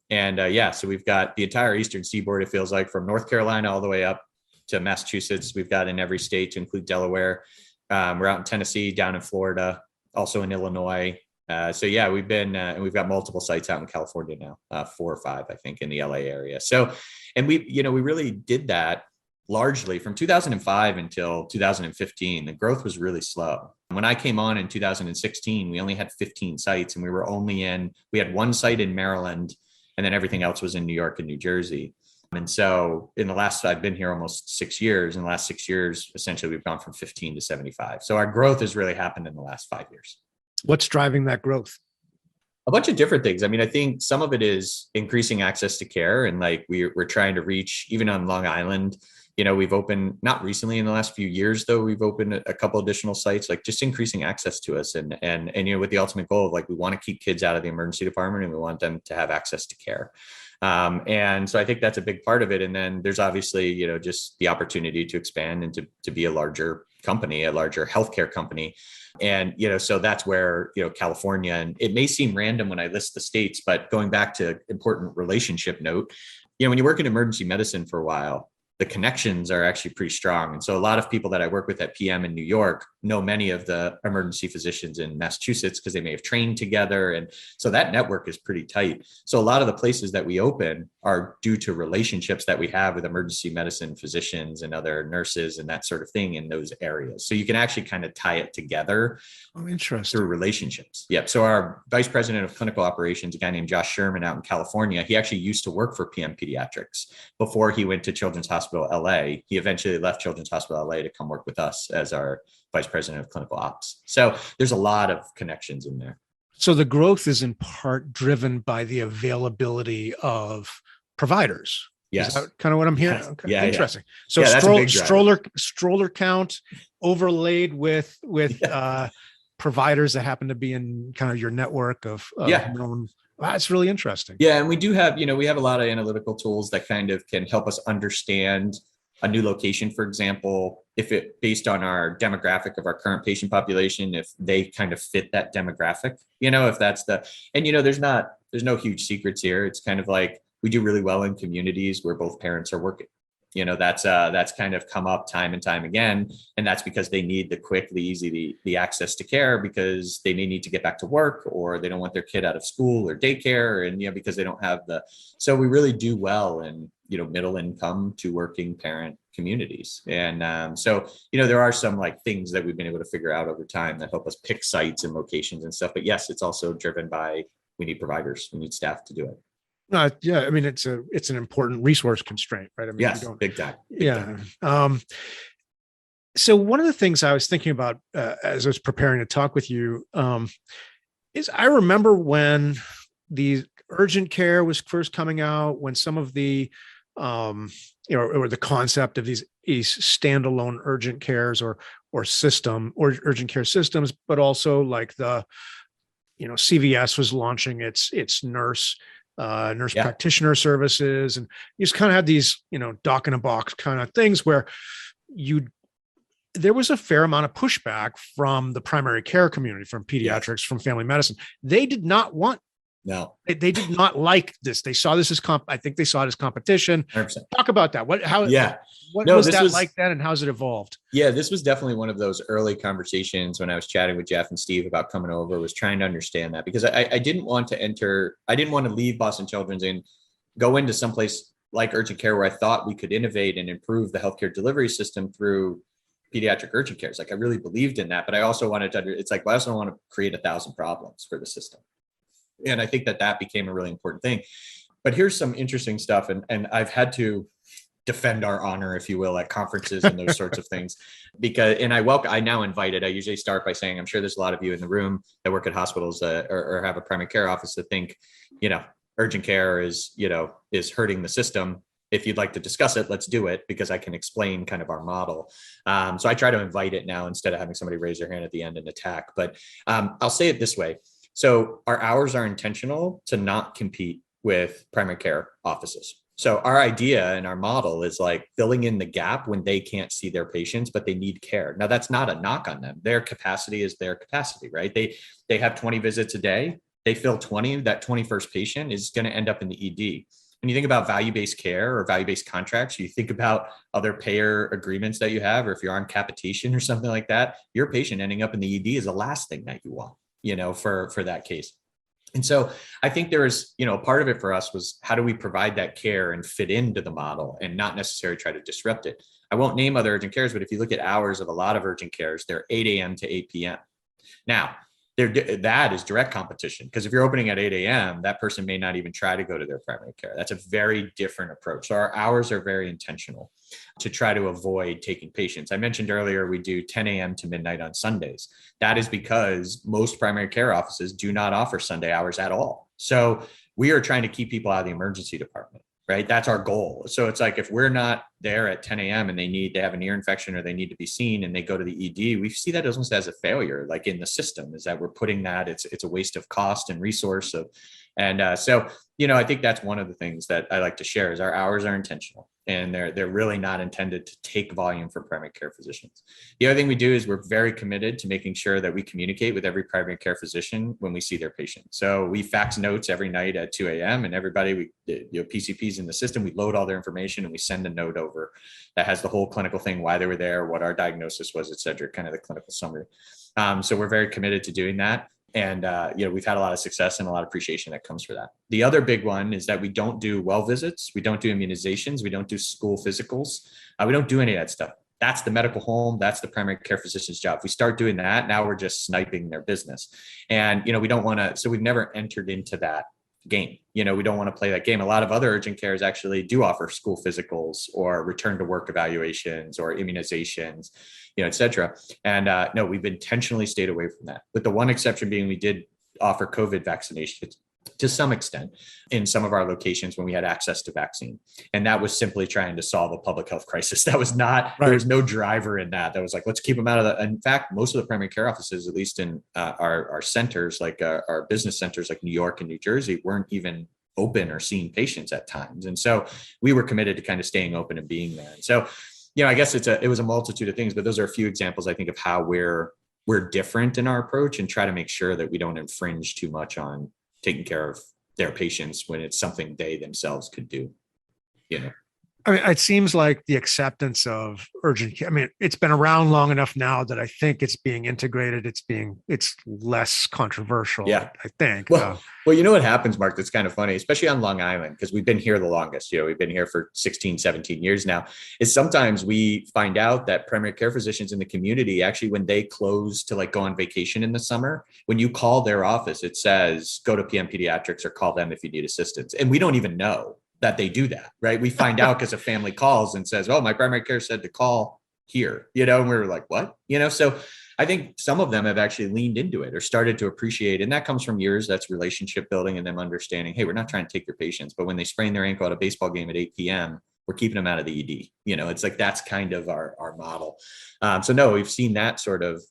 And so we've got the entire Eastern Seaboard, it feels like, from North Carolina all the way up to Massachusetts. We've got in every state to include Delaware. We're out in Tennessee, down in Florida, also in Illinois. We've been, and we've got multiple sites out in California now, 4 or 5, I think, in the LA area. So, and we really did that largely from 2005 until 2015. The growth was really slow. When I came on in 2016, we only had 15 sites, and we had 1 site in Maryland, and then everything else was in New York and New Jersey. And so I've been here almost 6 years. In the last 6 years, essentially, we've gone from 15 to 75. So our growth has really happened in the last 5 years. What's driving that growth? A bunch of different things. I mean, I think some of it is increasing access to care. And like we're trying to reach, even on Long Island, we've opened, not recently in the last few years, though, we've opened a couple additional sites, like just increasing access to us. And with the ultimate goal of, like, we want to keep kids out of the emergency department, and we want them to have access to care. And so I think that's a big part of it. And then there's obviously, just the opportunity to expand and to be a larger company, a larger healthcare company. And, so that's where, California, and it may seem random when I list the states, but going back to important relationship note, when you work in emergency medicine for a while, the connections are actually pretty strong. And so a lot of people that I work with at PM in New York know many of the emergency physicians in Massachusetts because they may have trained together. And so that network is pretty tight. So a lot of the places that we open are due to relationships that we have with emergency medicine physicians and other nurses and that sort of thing in those areas. So you can actually kind of tie it together. Oh, interesting. Through relationships. Yep. So our vice president of clinical operations, a guy named Josh Sherman out in California, he actually used to work for PM Pediatrics before he went to Children's Hospital LA. He eventually left Children's Hospital LA to come work with us as our vice president of clinical ops. So there's a lot of connections in there. So the growth is in part driven by the availability of providers. Yes. Is that kind of what I'm hearing? Yes. Okay. Yeah. Interesting. Yeah. So stroller count overlaid with providers that happen to be in kind of your network of known. That's really interesting. Yeah. And we do have, we have a lot of analytical tools that kind of can help us understand a new location, for example, if it based on our demographic of our current patient population, if they kind of fit that demographic, if that's there's no huge secrets here. It's kind of like we do really well in communities where both parents are working. That's kind of come up time and time again. And that's because they need the quick, the easy, the access to care, because they may need to get back to work, or they don't want their kid out of school or daycare. And, because they don't have so we really do well in, middle income to working parent communities. And there are some things that we've been able to figure out over time that help us pick sites and locations and stuff. But yes, it's also driven by, we need providers, we need staff to do it. I mean, it's an important resource constraint, right? I mean, yes, big time. So one of the things I was thinking about as I was preparing to talk with you is I remember when the urgent care was first coming out, when some of the or the concept of these standalone urgent cares or urgent care systems, but also like the CVS was launching its nurse practitioner services, and you just kind of had these doc in a box kind of things where there was a fair amount of pushback from the primary care community, from pediatrics, from family medicine. They did not want. No, they did not like this. They saw this as I think they saw it as competition. 100%. Talk about that. What was that like then, and how's it evolved? Yeah, this was definitely one of those early conversations when I was chatting with Jeff and Steve about coming over, was trying to understand that, because I didn't want to leave Boston Children's and go into someplace like urgent care where I thought we could innovate and improve the healthcare delivery system through pediatric urgent cares. I really believed in that, but I also wanted to, I also don't want to create 1,000 problems for the system. And I think that became a really important thing. But here's some interesting stuff. And I've had to defend our honor, if you will, at conferences and those sorts of things. I now invite it. I usually start by saying, I'm sure there's a lot of you in the room that work at hospitals or have a primary care office that think, urgent care is hurting the system. If you'd like to discuss it, let's do it, because I can explain kind of our model. So I try to invite it now instead of having somebody raise their hand at the end and attack. But I'll say it this way. So our hours are intentional to not compete with primary care offices. So our idea and our model is like filling in the gap when they can't see their patients, but they need care. Now, that's not a knock on them. Their capacity is their capacity, right? They have 20 visits a day. They fill 20, that 21st patient is going to end up in the ED. When you think about value-based care or value-based contracts, you think about other payer agreements that you have, or if you're on capitation or something like that, your patient ending up in the ED is the last thing that you want, for that case. And so I think there is, part of it for us was, how do we provide that care and fit into the model and not necessarily try to disrupt it? I won't name other urgent cares, but if you look at hours of a lot of urgent cares, they're 8 a.m. to 8 p.m. Now, that is direct competition, because if you're opening at 8 a.m., that person may not even try to go to their primary care. That's a very different approach. So our hours are very intentional to try to avoid taking patients. I mentioned earlier, we do 10 a.m. to midnight on Sundays. That is because most primary care offices do not offer Sunday hours at all. So we are trying to keep people out of the emergency department, right? That's our goal. So it's like, if we're not there at 10 a.m. and they have an ear infection or they need to be seen and they go to the ED, we see that almost as a failure, like in the system, is that we're putting that, it's a waste of cost and resource. So, I think that's one of the things that I like to share is our hours are intentional, and they're really not intended to take volume from primary care physicians. The other thing we do is we're very committed to making sure that we communicate with every primary care physician when we see their patient. So we fax notes every night at 2 a.m. and everybody, PCPs in the system, we load all their information and we send a note over that has the whole clinical thing, why they were there, what our diagnosis was, et cetera, kind of the clinical summary. So we're very committed to doing that. And, we've had a lot of success and a lot of appreciation that comes for that. The other big one is that we don't do well visits. We don't do immunizations. We don't do school physicals. We don't do any of that stuff. That's the medical home. That's the primary care physician's job. If we start doing that, now we're just sniping their business. And, we don't want to, so we've never entered into that game. We don't want to play that game. A lot of other urgent cares actually do offer school physicals or return to work evaluations or immunizations, et cetera. And no, we've intentionally stayed away from that. With the one exception being, we did offer COVID vaccinations to some extent in some of our locations when we had access to vaccine. And that was simply trying to solve a public health crisis. That was not, right. There was no driver in that. That was like, let's keep them out of that. In fact, most of the primary care offices, at least in our centers, like our business centers, like New York and New Jersey, weren't even open or seeing patients at times. And so we were committed to kind of staying open and being there. And so, I guess it was a multitude of things, but those are a few examples, I think, of how we're different in our approach and try to make sure that we don't infringe too much on taking care of their patients when it's something they themselves could do. I mean, it seems like the acceptance of urgent care, I mean, it's been around long enough now that I think it's being integrated. It's less controversial. Yeah. I think. Well, what happens, Mark, that's kind of funny, especially on Long Island, because we've been here the longest, we've been here for 16, 17 years now, is sometimes we find out that primary care physicians in the community, actually, when they close to like go on vacation in the summer, when you call their office, it says, go to PM Pediatrics or call them if you need assistance. And we don't even know that they do that, right? We find out because a family calls and says, oh, my primary care said to call here, and we were like, what? So I think some of them have actually leaned into it or started to appreciate, and that comes from years, that's relationship building and them understanding, hey, we're not trying to take your patients, but when they sprain their ankle at a baseball game at 8 p.m., we're keeping them out of the ED. It's like, that's kind of our model. So no, we've seen that sort of,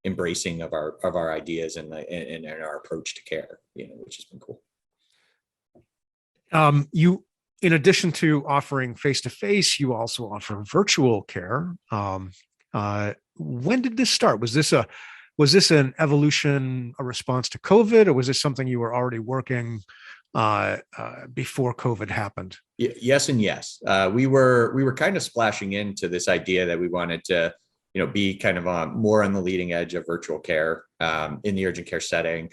embracing of our ideas and our approach to care, which has been cool. You, in addition to offering face-to-face, you also offer virtual care. When did this start? Was this an evolution, a response to COVID, or was this something you were already working before COVID happened? Yes and yes. We were kind of splashing into this idea that we wanted to, be kind of more on the leading edge of virtual care in the urgent care setting.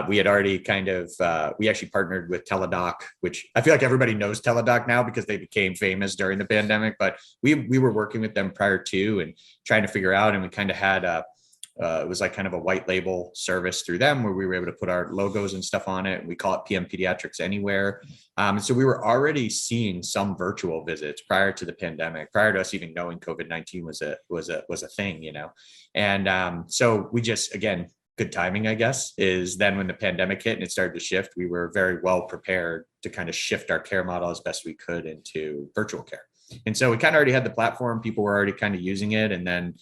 We had already we actually partnered with Teladoc, which I feel like everybody knows Teladoc now because they became famous during the pandemic, but we were working with them prior to and trying to figure out, and we kind of had it was like kind of a white label service through them where we were able to put our logos and stuff on it. And we call it PM Pediatrics Anywhere. And so we were already seeing some virtual visits prior to the pandemic, prior to us even knowing COVID-19 was a thing, you know. And so we just, again, good timing, I guess, is then when the pandemic hit and it started to shift, we were very well prepared to kind of shift our care model as best we could into virtual care. And so we kind of already had the platform. People were already kind of using it. And then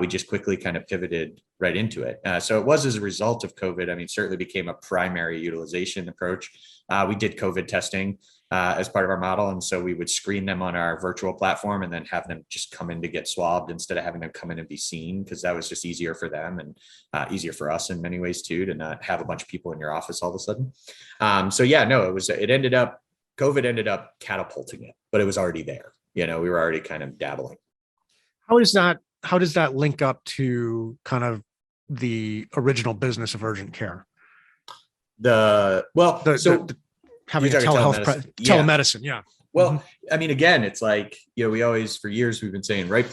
we just quickly kind of pivoted right into it. So it was as a result of COVID. I mean, certainly became a primary utilization approach. We did COVID testing as part of our model. And so we would screen them on our virtual platform and then have them just come in to get swabbed instead of having them come in and be seen, because that was just easier for them and easier for us in many ways too, to not have a bunch of people in your office all of a sudden. So yeah, no, COVID ended up catapulting it, but it was already there. You know, we were already kind of dabbling. How does that link up to kind of the original business of urgent care? Having telemedicine. Yeah. Well, I mean, again, it's like, you know, we always, for years, we've been saying right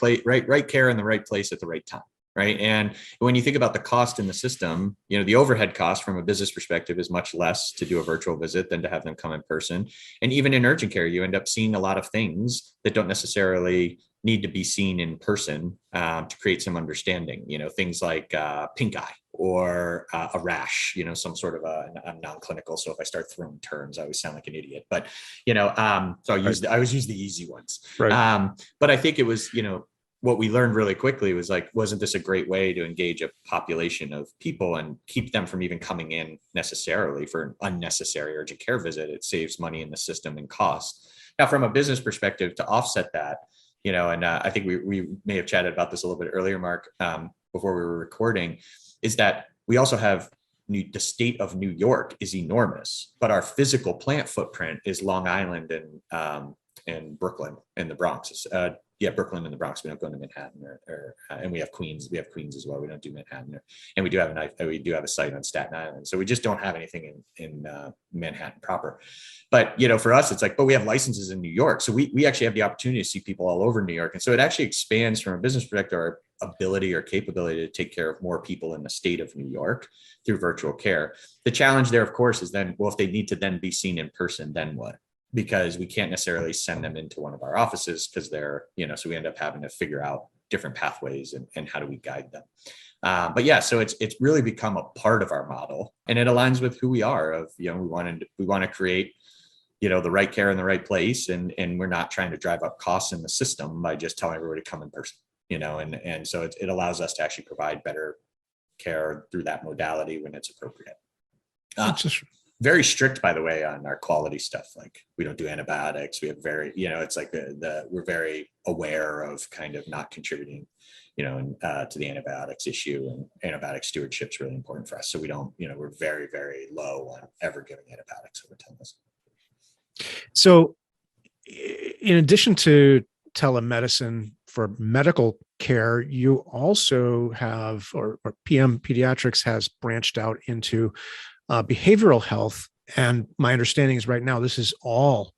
care in the right place at the right time. Right. And when you think about the cost in the system, you know, the overhead cost from a business perspective is much less to do a virtual visit than to have them come in person. And even in urgent care, you end up seeing a lot of things that don't necessarily need to be seen in person to create some understanding, you know, things like pink eye or a rash, you know, some sort of I'm non-clinical. So if I start throwing terms, I always sound like an idiot, but, you know, so I always use the easy ones. Right. But I think it was, you know, what we learned really quickly was like, wasn't this a great way to engage a population of people and keep them from even coming in necessarily for an unnecessary urgent care visit? It saves money in the system and cost. Now, from a business perspective, to offset that, you know, and I think we may have chatted about this a little bit earlier, Mark, before we were recording, is that we also have the state of New York is enormous, but our physical plant footprint is Long Island and Brooklyn and the Bronx. Brooklyn and the Bronx. We don't go into Manhattan and we have Queens. We have Queens as well. We don't do Manhattan, and we do have a site on Staten Island. So we just don't have anything in Manhattan proper. But, you know, for us, it's like, but we have licenses in New York. So we actually have the opportunity to see people all over New York. And so it actually expands from a business perspective, our ability or capability to take care of more people in the state of New York through virtual care. The challenge there, of course, is then, well, if they need to then be seen in person, then what? Because we can't necessarily send them into one of our offices because they're, you know, so we end up having to figure out different pathways and how do we guide them. But yeah, so it's really become a part of our model, and it aligns with who we are of, you know, we want to create, you know, the right care in the right place. And we're not trying to drive up costs in the system by just telling everybody to come in person, you know, and so it allows us to actually provide better care through that modality when it's appropriate. Very strict, by the way, on our quality stuff. Like, we don't do antibiotics. We have very, you know, it's like we're very aware of kind of not contributing, you know, to the antibiotics issue, and antibiotic stewardship is really important for us. So we don't, you know, we're very, very low on ever giving antibiotics over 10 minutes. So in addition to telemedicine for medical care, you also have, or PM Pediatrics has branched out into behavioral health. And my understanding is right now, this is all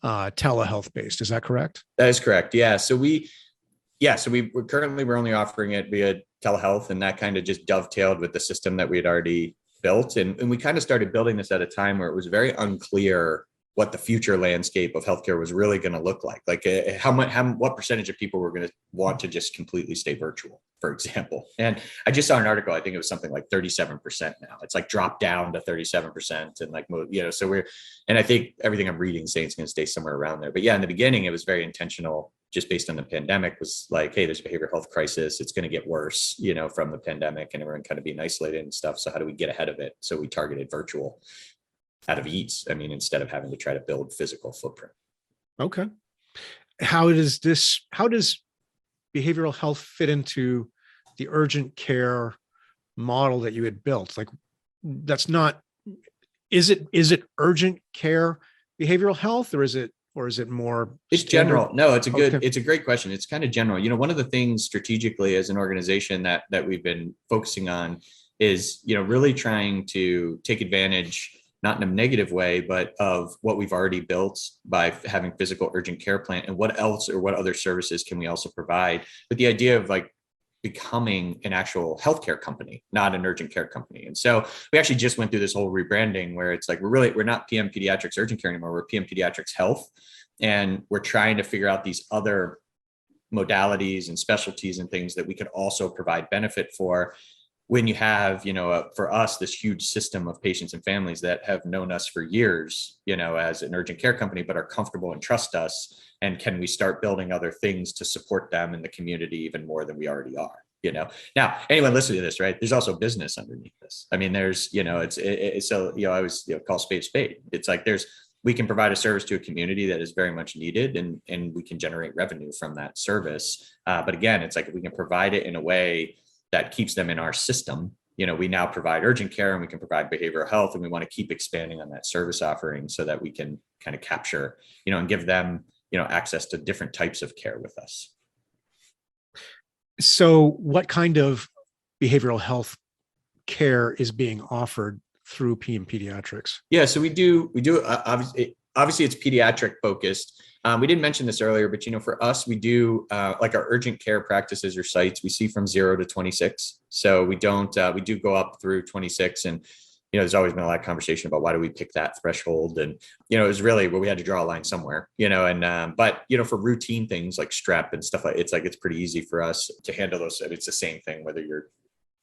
telehealth based. Is that correct? That is correct. Yeah. So we're only offering it via telehealth, and that kind of just dovetailed with the system that we had already built. And we kind of started building this at a time where it was very unclear what the future landscape of healthcare was really going to look like. Like what percentage of people were going to want to just completely stay virtual, for example. And I just saw an article, I think it was something like 37% now. It's like dropped down to 37%. And like, you know, and I think everything I'm reading saying it's going to stay somewhere around there. But yeah, in the beginning, it was very intentional, just based on the pandemic, was like, hey, there's a behavioral health crisis. It's going to get worse, you know, from the pandemic, and everyone kind of being isolated and stuff. So how do we get ahead of it? So we targeted virtual out of ease. I mean, instead of having to try to build physical footprint. Okay. How does behavioral health fit into the urgent care model that you had built? Like, that's not, is it urgent care behavioral health, or is it more? It's general. No, it's a great question. It's kind of general. You know, one of the things strategically as an organization that we've been focusing on is, you know, really trying to take advantage, not in a negative way, but of what we've already built by having physical urgent care plant, and what else or what other services can we also provide, with the idea of like becoming an actual healthcare company, not an urgent care company. And so we actually just went through this whole rebranding where it's like, we're not PM Pediatrics Urgent Care anymore. We're PM Pediatrics Health. And we're trying to figure out these other modalities and specialties and things that we could also provide benefit for when you have, for us, this huge system of patients and families that have known us for years, as an urgent care company, but are comfortable and trust us. And can we start building other things to support them in the community even more than we already are? Now anyone listening to this, right? There's also business underneath this. I mean, there's, so, I always call spade spade. It's like, we can provide a service to a community that is very much needed, and we can generate revenue from that service. But again, it's like, if we can provide it in a way that keeps them in our system, we now provide urgent care and we can provide behavioral health, and we want to keep expanding on that service offering so that we can kind of capture, and give them, access to different types of care with us. So what kind of behavioral health care is being offered through PM Pediatrics? Yeah, so we do obviously it's pediatric focused. We didn't mention this earlier, but for us, we do like our urgent care practices or sites, we see from 0 to 26. So we do go up through 26, and there's always been a lot of conversation about why do we pick that threshold, and it was really where we had to draw a line somewhere, but for routine things like strep and stuff, it's pretty easy for us to handle those. It's the same thing whether you're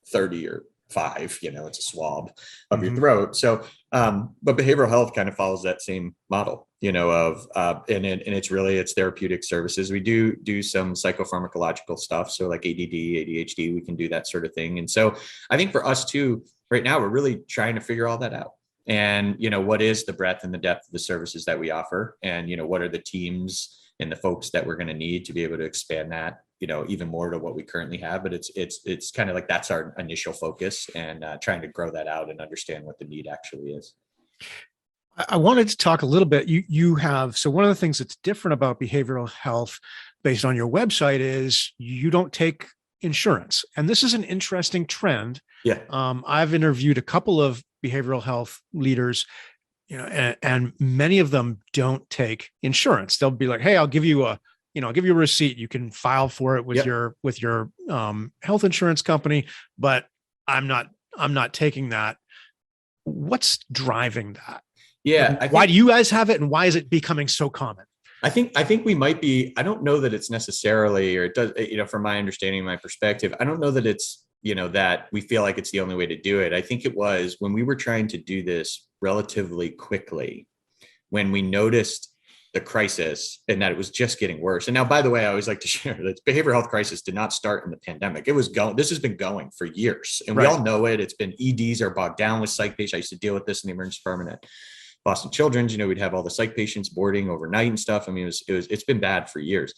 30 or 5, it's a swab of your throat. So, but behavioral health kind of follows that same model, it's therapeutic services. We do some psychopharmacological stuff. So like ADD, ADHD, we can do that sort of thing. And so I think for us too, right now, we're really trying to figure all that out. And, what is the breadth and the depth of the services that we offer? And, what are the teams and the folks that we're going to need to be able to expand that, even more to what we currently have. But it's kind of like, that's our initial focus, and trying to grow that out and understand what the need actually is. I wanted to talk a little bit. So one of the things that's different about behavioral health based on your website is you don't take insurance. And this is an interesting trend. Yeah. I've interviewed a couple of behavioral health leaders, and many of them don't take insurance. They'll be like, hey, I'll give you a receipt. You can file for it with your health insurance company, but I'm not taking that. What's driving that? Yeah. Why do you guys have it, and why is it becoming so common? I think we might be, I don't know that it's necessarily, or it does, from my understanding, my perspective, I don't know that it's, that we feel like it's the only way to do it. I think it was when we were trying to do this relatively quickly, when we noticed the crisis and that it was just getting worse. And now, by the way, I always like to share that behavioral health crisis did not start in the pandemic. This has been going for years, and we all know it. It's been, EDs are bogged down with psych patients. I used to deal with this in the emergency department at Boston Children's. We'd have all the psych patients boarding overnight and stuff. I mean, it's been bad for years.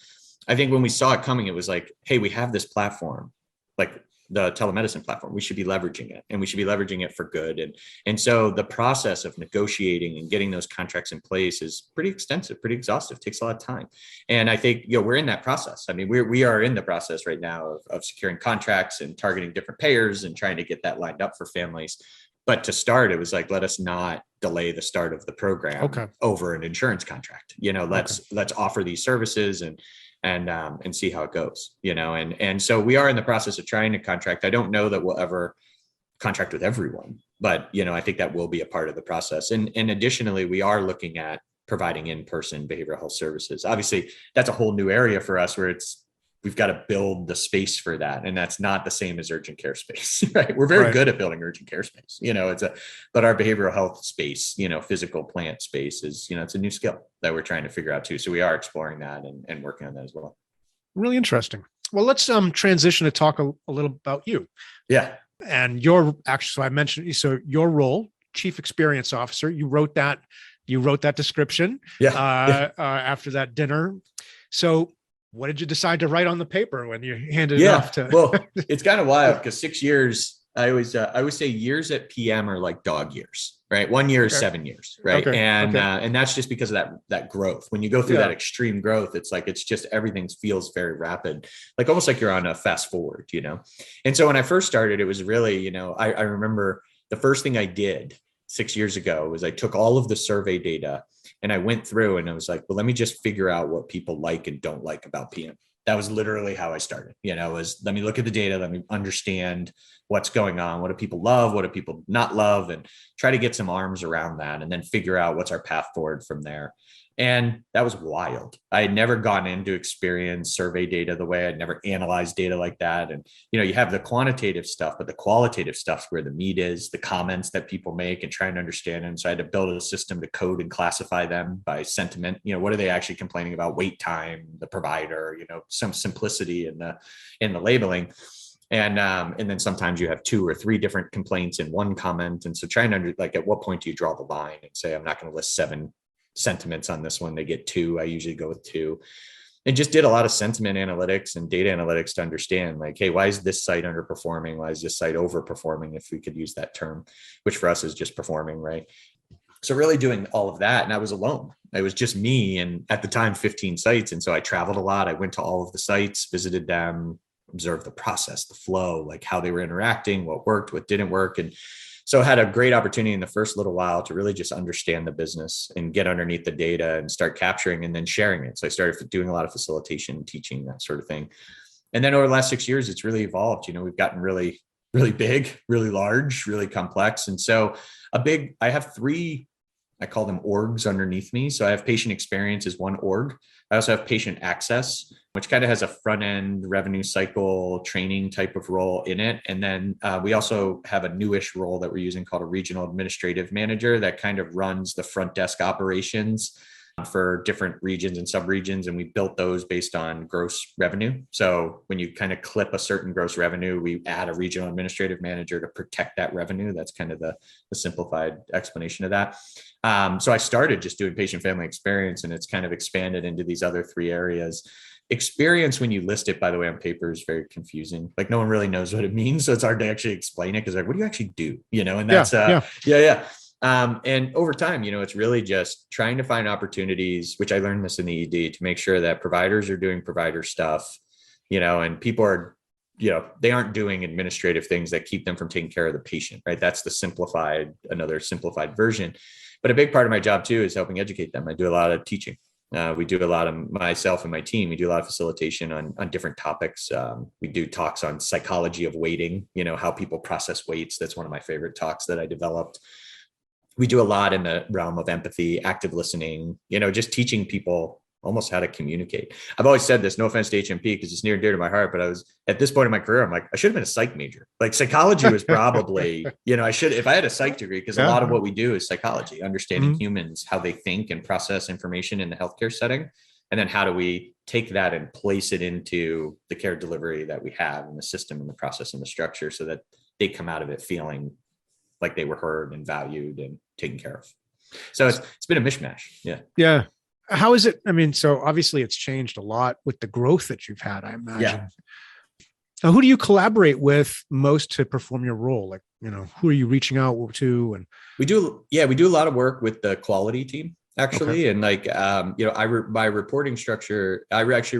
I think when we saw it coming, it was like, hey, we have this platform, like the telemedicine platform. We should be leveraging it, and we should be leveraging it for good. And so the process of negotiating and getting those contracts in place is pretty extensive, pretty exhaustive, takes a lot of time. And I think, we're in that process. I mean, we are in the process right now of securing contracts and targeting different payers and trying to get that lined up for families. But to start, it was like, let us not delay the start of the program over an insurance contract. Let's offer these services and see how it goes, and so we are in the process of trying to contract. I don't know that we'll ever contract with everyone, but, I think that will be a part of the process. And additionally, we are looking at providing in-person behavioral health services. Obviously, that's a whole new area for us where we've got to build the space for that. And that's not the same as urgent care space, right? We're very good at building urgent care space, but our behavioral health space, physical plant space is, it's a new skill that we're trying to figure out too. So we are exploring that and working on that as well. Really interesting. Well, let's transition to talk a little about you. Yeah. And so I mentioned, your role, Chief Experience Officer, you wrote that description after that dinner. So what did you decide to write on the paper when you handed it off to? Well, it's kind of wild because 6 years, I always say years at PM are like dog years, right? 1 year is 7 years, right? And that's just because of that growth. When you go through that extreme growth, it's like, it's just, everything feels very rapid, like almost like you're on a fast forward, And so when I first started, it was really, I remember the first thing I did 6 years ago was I took all of the survey data and I went through and I was like, well, let me just figure out what people like and don't like about PM. That was literally how I started, was let me look at the data, let me understand what's going on. What do people love? What do people not love? And try to get some arms around that and then figure out what's our path forward from there. And that was wild. I had never gone into experience survey data the way. I'd never analyzed data like that. And, you have the quantitative stuff, but the qualitative stuff's where the meat is, the comments that people make and trying to understand them. So I had to build a system to code and classify them by sentiment. What are they actually complaining about? Wait time, the provider, some simplicity in the labeling. And then sometimes you have 2 or 3 different complaints in one comment. And so trying to at what point do you draw the line and say, I'm not going to list 7 sentiments on this one, they get 2. I usually go with 2, and just did a lot of sentiment analytics and data analytics to understand hey, why is this site underperforming? Why is this site overperforming? If we could use that term, which for us is just performing, right? So really doing all of that. And I was alone. It was just me. And at the time, 15 sites. And so I traveled a lot. I went to all of the sites, visited them, observed the process, the flow, how they were interacting, what worked, what didn't work. And so I had a great opportunity in the first little while to really just understand the business and get underneath the data and start capturing and then sharing it. So I started doing a lot of facilitation, teaching, that sort of thing. And then over the last 6 years, it's really evolved. We've gotten really, really big, really large, really complex. And so I have 3, I call them orgs underneath me. So I have patient experience as one org. I also have patient access, which kind of has a front end revenue cycle training type of role in it. And then we also have a newish role that we're using called a regional administrative manager that kind of runs the front desk operations for different regions and subregions. And we built those based on gross revenue. So when you kind of clip a certain gross revenue, we add a regional administrative manager to protect that revenue. That's kind of the simplified explanation of that. So I started just doing patient family experience, and it's kind of expanded into these other 3 areas. Experience, when you list it, by the way, on paper, is very confusing. No one really knows what it means. So it's hard to actually explain it because what do you actually do? And that's, yeah. And over time, it's really just trying to find opportunities, which I learned this in the ED, to make sure that providers are doing provider stuff, and people are, they aren't doing administrative things that keep them from taking care of the patient, right? That's another simplified version. But a big part of my job too is helping educate them. I do a lot of teaching. We do a lot of, myself and my team, we do a lot of facilitation on different topics. We do talks on psychology of waiting, how people process waits. That's one of my favorite talks that I developed. We do a lot in the realm of empathy, active listening, just teaching people almost how to communicate. I've always said this, no offense to HMP, because it's near and dear to my heart, but I was at this point in my career, I'm I should have been a psych major. Psychology was probably, I should, if I had a psych degree, because a lot of what we do is psychology, understanding humans, how they think and process information in the healthcare setting. And then how do we take that and place it into the care delivery that we have in the system and the process and the structure, so that they come out of it feeling like they were heard and valued and taken care of. So it's been a mishmash. Yeah. Yeah. How is it? I mean, so obviously it's changed a lot with the growth that you've had, I imagine. Yeah. Now, who do you collaborate with most to perform your role? Who are you reaching out to? And we do a lot of work with the quality team, actually. Okay. And my reporting structure, I actually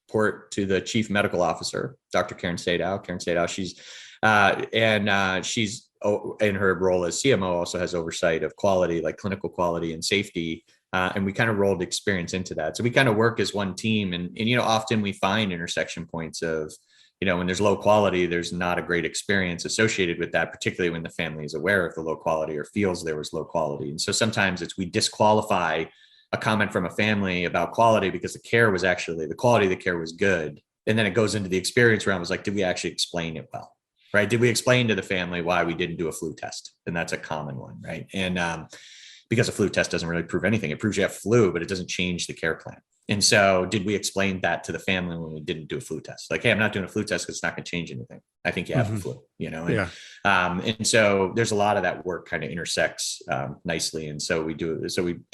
report to the chief medical officer, Dr. Karen Sadow. She's in her role as CMO also has oversight of quality, clinical quality and safety. And we kind of rolled experience into that. So we kind of work as one team, and often we find intersection points of, when there's low quality, there's not a great experience associated with that, particularly when the family is aware of the low quality or feels there was low quality. And so sometimes we disqualify a comment from a family about quality because the quality of the care was good. And then it goes into the experience realm. It's did we actually explain it well? Right? Did we explain to the family why we didn't do a flu test? And that's a common one, right? And because a flu test doesn't really prove anything. It proves you have flu, but it doesn't change the care plan. And so did we explain that to the family when we didn't do a flu test? Hey, I'm not doing a flu test because it's not going to change anything. I think you have the flu, And so there's a lot of that work kind of intersects nicely. And so we do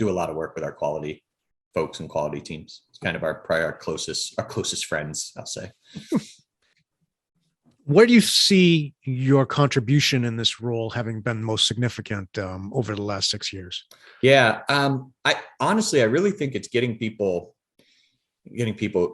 a lot of work with our quality folks and quality teams. It's kind of our closest friends, I'll say. Where do you see your contribution in this role having been most significant over the last 6 years? Yeah, I really think it's getting people,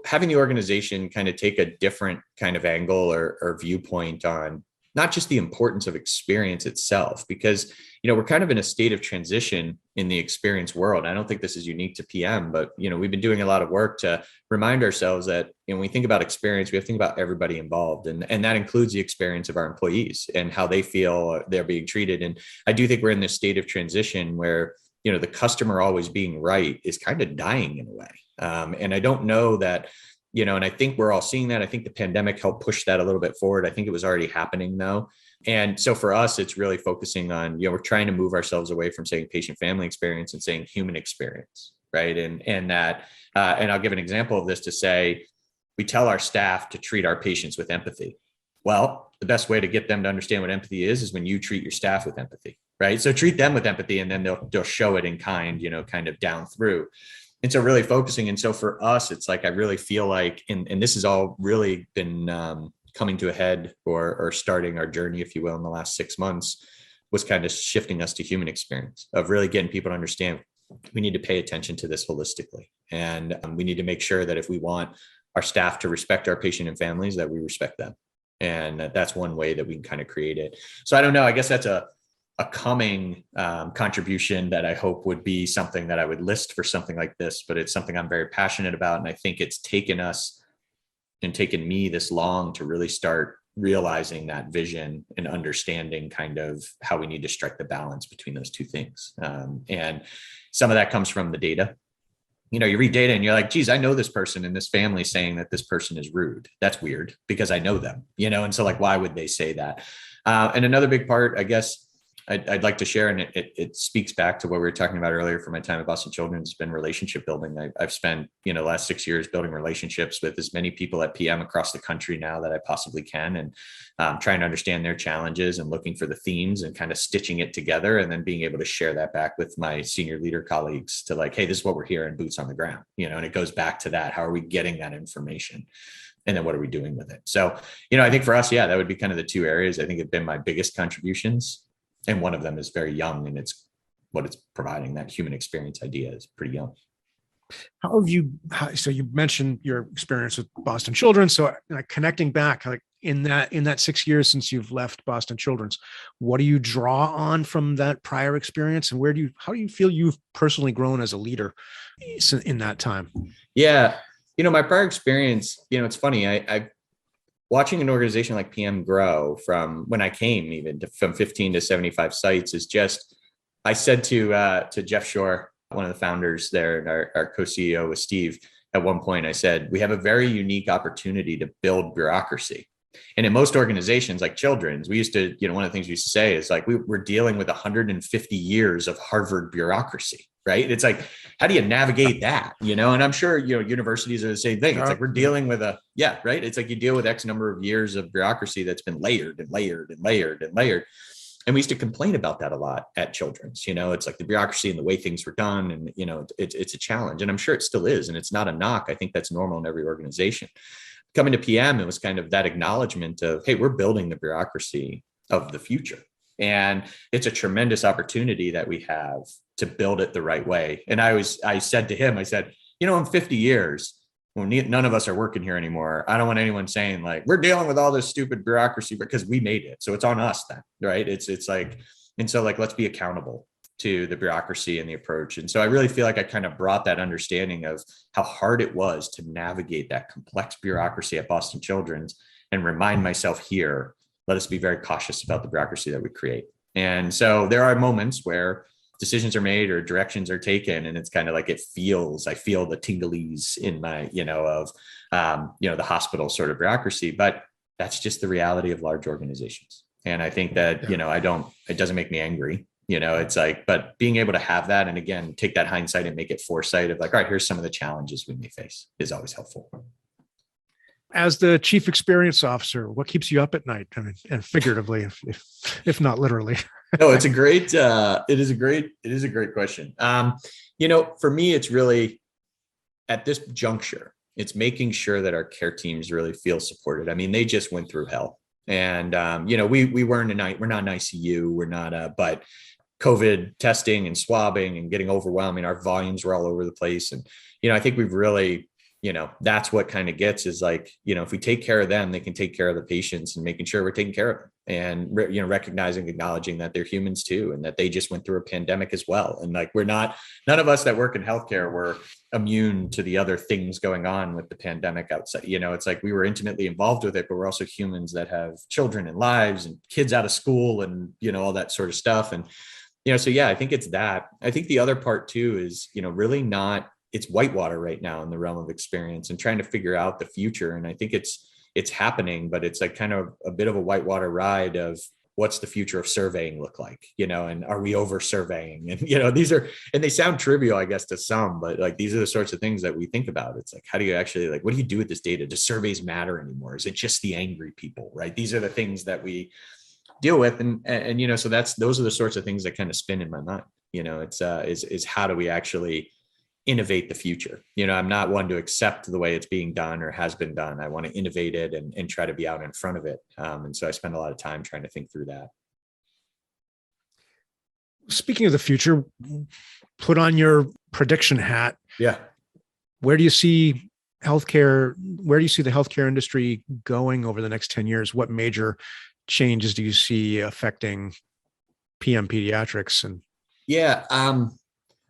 having the organization kind of take a different kind of angle or viewpoint on not just the importance of experience itself, because, we're kind of in a state of transition in the experience world. I don't think this is unique to PM, but, we've been doing a lot of work to remind ourselves that, when we think about experience, we have to think about everybody involved. And that includes the experience of our employees and how they feel they're being treated. And I do think we're in this state of transition where, the customer always being right is kind of dying in a way. And I don't know that, and I think we're all seeing that. I think the pandemic helped push that a little bit forward. I think it was already happening though. And so for us, it's really focusing on, we're trying to move ourselves away from saying patient family experience and saying human experience, right? And I'll give an example of this to say, we tell our staff to treat our patients with empathy. Well, the best way to get them to understand what empathy is when you treat your staff with empathy, right? So treat them with empathy, and then they'll show it in kind, kind of down through. And so really focusing. And so for us, it's like, I really feel like, and this has all really been coming to a head or starting our journey, if you will, in the last 6 months, was kind of shifting us to human experience of really getting people to understand we need to pay attention to this holistically. And we need to make sure that if we want our staff to respect our patient and families, that we respect them. And that's one way that we can kind of create it. So I don't know, I guess that's a coming contribution that I hope would be something that I would list for something like this, but it's something I'm very passionate about. And I think it's taken us and taken me this long to really start realizing that vision and understanding kind of how we need to strike the balance between those two things. And some of that comes from the data. You read data and you're like, geez, I know this person and this family saying that this person is rude. That's weird because I know them, and so like, why would they say that? And another big part, I guess, I'd like to share, and it speaks back to what we were talking about earlier from my time at Boston Children's, has been relationship building. I've spent, the last 6 years building relationships with as many people at PM across the country now that I possibly can, and trying to understand their challenges and looking for the themes and kind of stitching it together, and then being able to share that back with my senior leader colleagues to like, hey, this is what we're hearing, boots on the ground, and it goes back to that. How are we getting that information? And then what are we doing with it? So, I think for us, that would be kind of the two areas I think have been my biggest contributions. And one of them is very young, and it's what it's providing. That human experience idea is pretty young. So you mentioned your experience with Boston Children's. So connecting back, like in that 6 years since you've left Boston Children's, what do you draw on from that prior experience? And how do you feel you've personally grown as a leader in that time? Yeah. My prior experience, it's funny. I watching an organization like PM grow from when I came from 15 to 75 sites is just, I said to Jeff Shore, one of the founders there, and our co-CEO with Steve, at one point, I said, we have a very unique opportunity to build bureaucracy. And in most organizations like Children's, we used to, one of the things we used to say is like, we're dealing with 150 years of Harvard bureaucracy, right? It's like, how do you navigate that? And I'm sure, universities are the same thing. It's like, we're dealing with right? It's like you deal with X number of years of bureaucracy that's been layered and layered and layered and layered. And we used to complain about that a lot at Children's. It's like the bureaucracy and the way things were done. And, it's a challenge. And I'm sure it still is. And it's not a knock. I think that's normal in every organization. Coming to PM, it was kind of that acknowledgement of, hey, we're building the bureaucracy of the future. And it's a tremendous opportunity that we have to build it the right way. And I said to him, I said, in 50 years, when none of us are working here anymore, I don't want anyone saying like, we're dealing with all this stupid bureaucracy because we made it. So it's on us then, right? It's like, and so like, let's be accountable to the bureaucracy and the approach. And so I really feel like I kind of brought that understanding of how hard it was to navigate that complex bureaucracy at Boston Children's and remind myself here, let us be very cautious about the bureaucracy that we create. And so there are moments where decisions are made or directions are taken, and it's kind of like I feel the tinglies in my, the hospital sort of bureaucracy, but that's just the reality of large organizations. And I think that, it doesn't make me angry. It's like, but being able to have that, and again, take that hindsight and make it foresight of like, all right, here's some of the challenges we may face is always helpful. As the chief experience officer, what keeps you up at night? I mean, and figuratively, if not literally. No, it is a great question. For me, it's really at this juncture, it's making sure that our care teams really feel supported. I mean, they just went through hell, and we're not in ICU, we're not, but COVID testing and swabbing and getting overwhelming, our volumes were all over the place. And, I think we've really that's what kind of gets is like, if we take care of them, they can take care of the patients, and making sure we're taking care of them, and, recognizing, acknowledging that they're humans too, and that they just went through a pandemic as well. And like, none of us that work in healthcare were immune to the other things going on with the pandemic outside. It's like we were intimately involved with it, but we're also humans that have children and lives and kids out of school and, all that sort of stuff. And, so yeah, I think it's that. I think the other part too is, really not, it's whitewater right now in the realm of experience and trying to figure out the future. And I think it's happening, but it's like kind of a bit of a whitewater ride of what's the future of surveying look like, and are we over surveying? And, and they sound trivial, I guess, to some, but like, these are the sorts of things that we think about. It's like, how do you actually, like, what do you do with this data? Do surveys matter anymore? Is it just the angry people, right? These are the things that we deal with. And so those are the sorts of things that kind of spin in my mind. It's how do we actually innovate the future? I'm not one to accept the way it's being done or has been done. I want to innovate it and try to be out in front of it. And so I spend a lot of time trying to think through that. Speaking of the future, put on your prediction hat. Yeah. Where do you see healthcare? Where do you see the healthcare industry going over the next 10 years? What major changes do you see affecting PM Pediatrics? And yeah,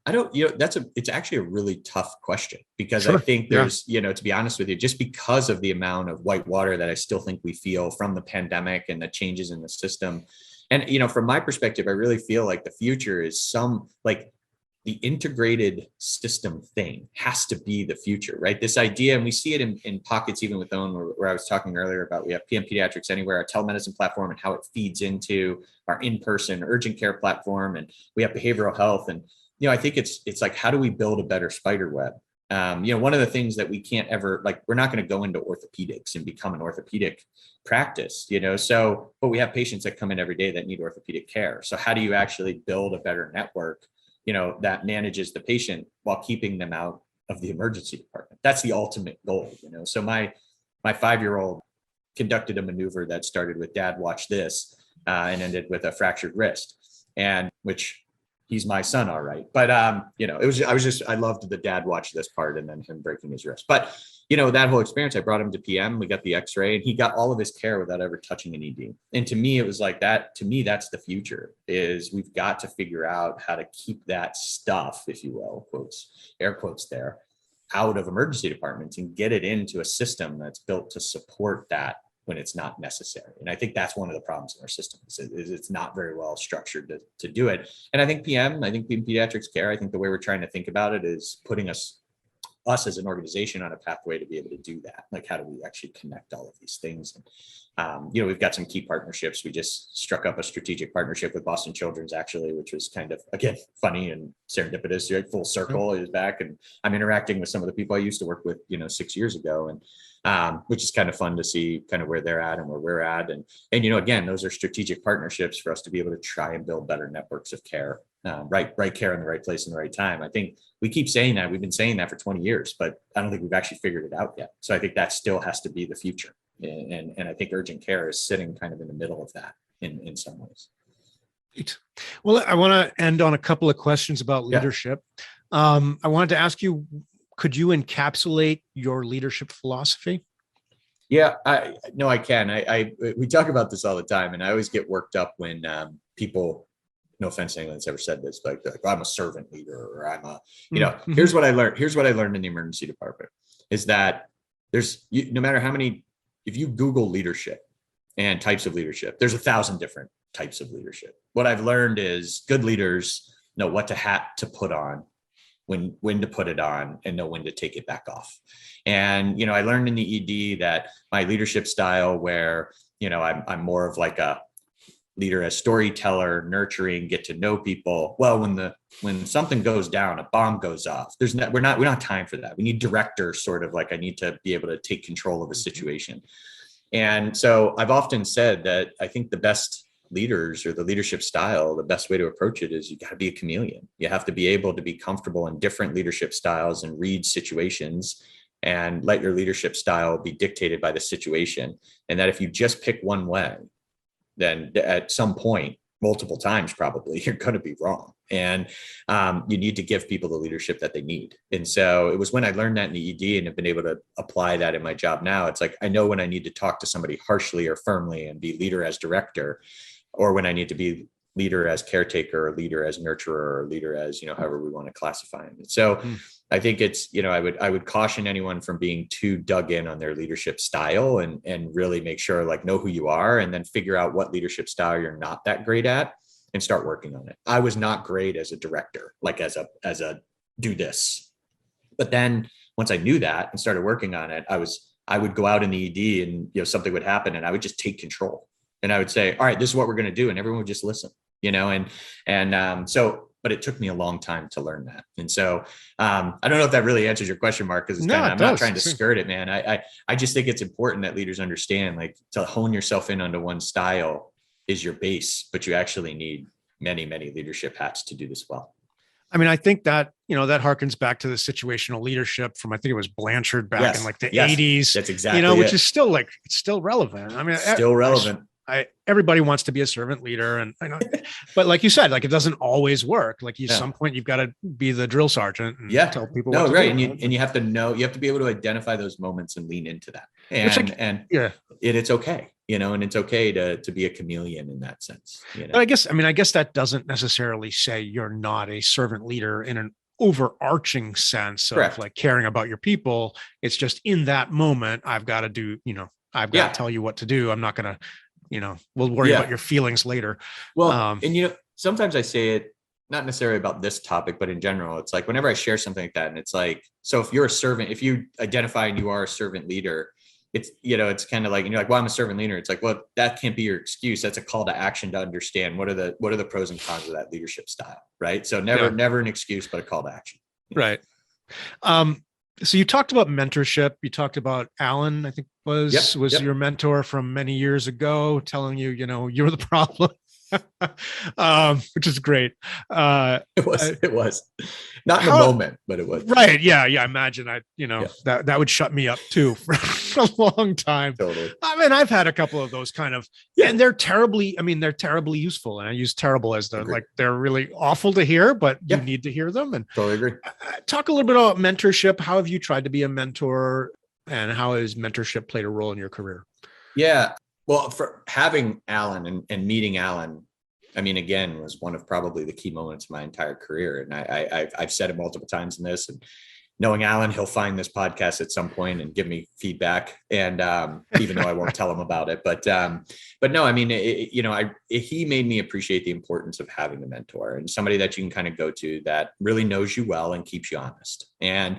I don't, it's actually a really tough question, because Sure. I think there's, to be honest with you, just because of the amount of white water that I still think we feel from the pandemic and the changes in the system. And, from my perspective, I really feel like the future is the integrated system thing has to be the future, right? This idea, and we see it in pockets, even with OWN, where I was talking earlier about, we have PM Pediatrics Anywhere, our telemedicine platform, and how it feeds into our in-person urgent care platform. And we have behavioral health. And, I think it's like, how do we build a better spider web? One of the things that we can't ever, like, we're not going to go into orthopedics and become an orthopedic practice, but we have patients that come in every day that need orthopedic care. So how do you actually build a better network, that manages the patient while keeping them out of the emergency department? That's the ultimate goal, So my 5-year-old conducted a maneuver that started with "Dad, watch this," and ended with a fractured wrist, and which, he's my son, all right. But, I loved the "Dad, watch this" part, and then him breaking his wrist. But, that whole experience, I brought him to PM, we got the x-ray, and he got all of his care without ever touching an ED. And to me, it was like that. To me, that's the future, is we've got to figure out how to keep that stuff, if you will, quotes, air quotes there, out of emergency departments and get it into a system that's built to support that when it's not necessary. And I think that's one of the problems in our system is it's not very well structured to do it. And I think PM Pediatrics Care, I think the way we're trying to think about it is putting us as an organization on a pathway to be able to do that. Like, how do we actually connect all of these things? And, we've got some key partnerships. We just struck up a strategic partnership with Boston Children's, actually, which was kind of, again, funny and serendipitous, right? Full circle. Is back, and I'm interacting with some of the people I used to work with, 6 years ago. And which is kind of fun to see kind of where they're at and where we're at. And again, those are strategic partnerships for us to be able to try and build better networks of care, right care in the right place in the right time. I think we keep saying that. We've been saying that for 20 years, but I don't think we've actually figured it out yet. So I think that still has to be the future. And I think urgent care is sitting kind of in the middle of that in some ways. Great. Well, I want to end on a couple of questions about leadership. I wanted to ask you, could you encapsulate your leadership philosophy? Yeah, I can. We talk about this all the time, and I always get worked up when people, no offense to anyone that's ever said this, but like, I'm a servant leader, or I'm a, here's what I learned. Here's what I learned in the emergency department is that no matter how many, if you Google leadership and types of leadership, there's 1,000 different types of leadership. What I've learned is good leaders know what hat to put on, when to put it on, and know when to take it back off. And, I learned in the ED that my leadership style, where, I'm more of like a leader as storyteller, nurturing, get to know people. Well, when something goes down, a bomb goes off, we don't have time for that. We need directors, sort of like, I need to be able to take control of a situation. And so I've often said that I think the best leaders, or the leadership style, the best way to approach it is you got to be a chameleon. You have to be able to be comfortable in different leadership styles and read situations, and let your leadership style be dictated by the situation. And that if you just pick one way, then at some point multiple times, probably you're going to be wrong. And you need to give people the leadership that they need. And so it was when I learned that in the ED and have been able to apply that in my job now. It's like, I know when I need to talk to somebody harshly or firmly and be leader as director, or when I need to be leader as caretaker, or leader as nurturer, or leader as, however we want to classify them. And so I think it's, I would caution anyone from being too dug in on their leadership style, and really make sure, like, know who you are, and then figure out what leadership style you're not that great at and start working on it. I was not great as a director, like as a do this. But then once I knew that and started working on it, I would go out in the ED and, something would happen and I would just take control. And I would say, all right, this is what we're going to do. And everyone would just listen, but it took me a long time to learn that. And so I don't know if that really answers your question, Mark, because I'm not trying to skirt it, man. I just think it's important that leaders understand, like, to hone yourself in onto one style is your base, but you actually need many, many leadership hats to do this well. I mean, I think that, that harkens back to the situational leadership from, I think it was Blanchard back in like the 80s. That's exactly which is still it's still relevant. I mean, still relevant. Everybody wants to be a servant leader, and I know, but like you said, like, it doesn't always work. Like, at some point you've got to be the drill sergeant and tell people. No, right. And you have to know, you have to be able to identify those moments and lean into that. And it's okay, and it's okay to be a chameleon in that sense. But I guess that doesn't necessarily say you're not a servant leader in an overarching sense of Correct. Like caring about your people. It's just in that moment, I've got to do, I've got to tell you what to do. I'm not going to, we'll worry about your feelings later. Well, and sometimes I say it, not necessarily about this topic, but in general, it's like, whenever I share something like that, and it's like, so if you're a servant, if you identify and you are a servant leader, it's, it's kind of like, and you're like, well, I'm a servant leader. It's like, well, that can't be your excuse. That's a call to action to understand what are the pros and cons of that leadership style. Right. So never an excuse, but a call to action. Right. So you talked about mentorship. You talked about Alan, I think was your mentor from many years ago, telling you, you're the problem, which is great. It was not in the moment, but it was. Right. Yeah. I imagine that would shut me up too for a long time. Totally. I mean, I've had a couple of those kind of, and they're terribly useful. And I use terrible as like, they're really awful to hear, but you need to hear them. And totally agree. Talk a little bit about mentorship. How have you tried to be a mentor, and how has mentorship played a role in your career? Yeah. Well, for having Alan and meeting Alan, I mean, again, was one of probably the key moments of my entire career. And I've said it multiple times in this, and knowing Alan, he'll find this podcast at some point and give me feedback. And even though I won't tell him about it, but no, I mean, he made me appreciate the importance of having a mentor and somebody that you can kind of go to that really knows you well and keeps you honest. And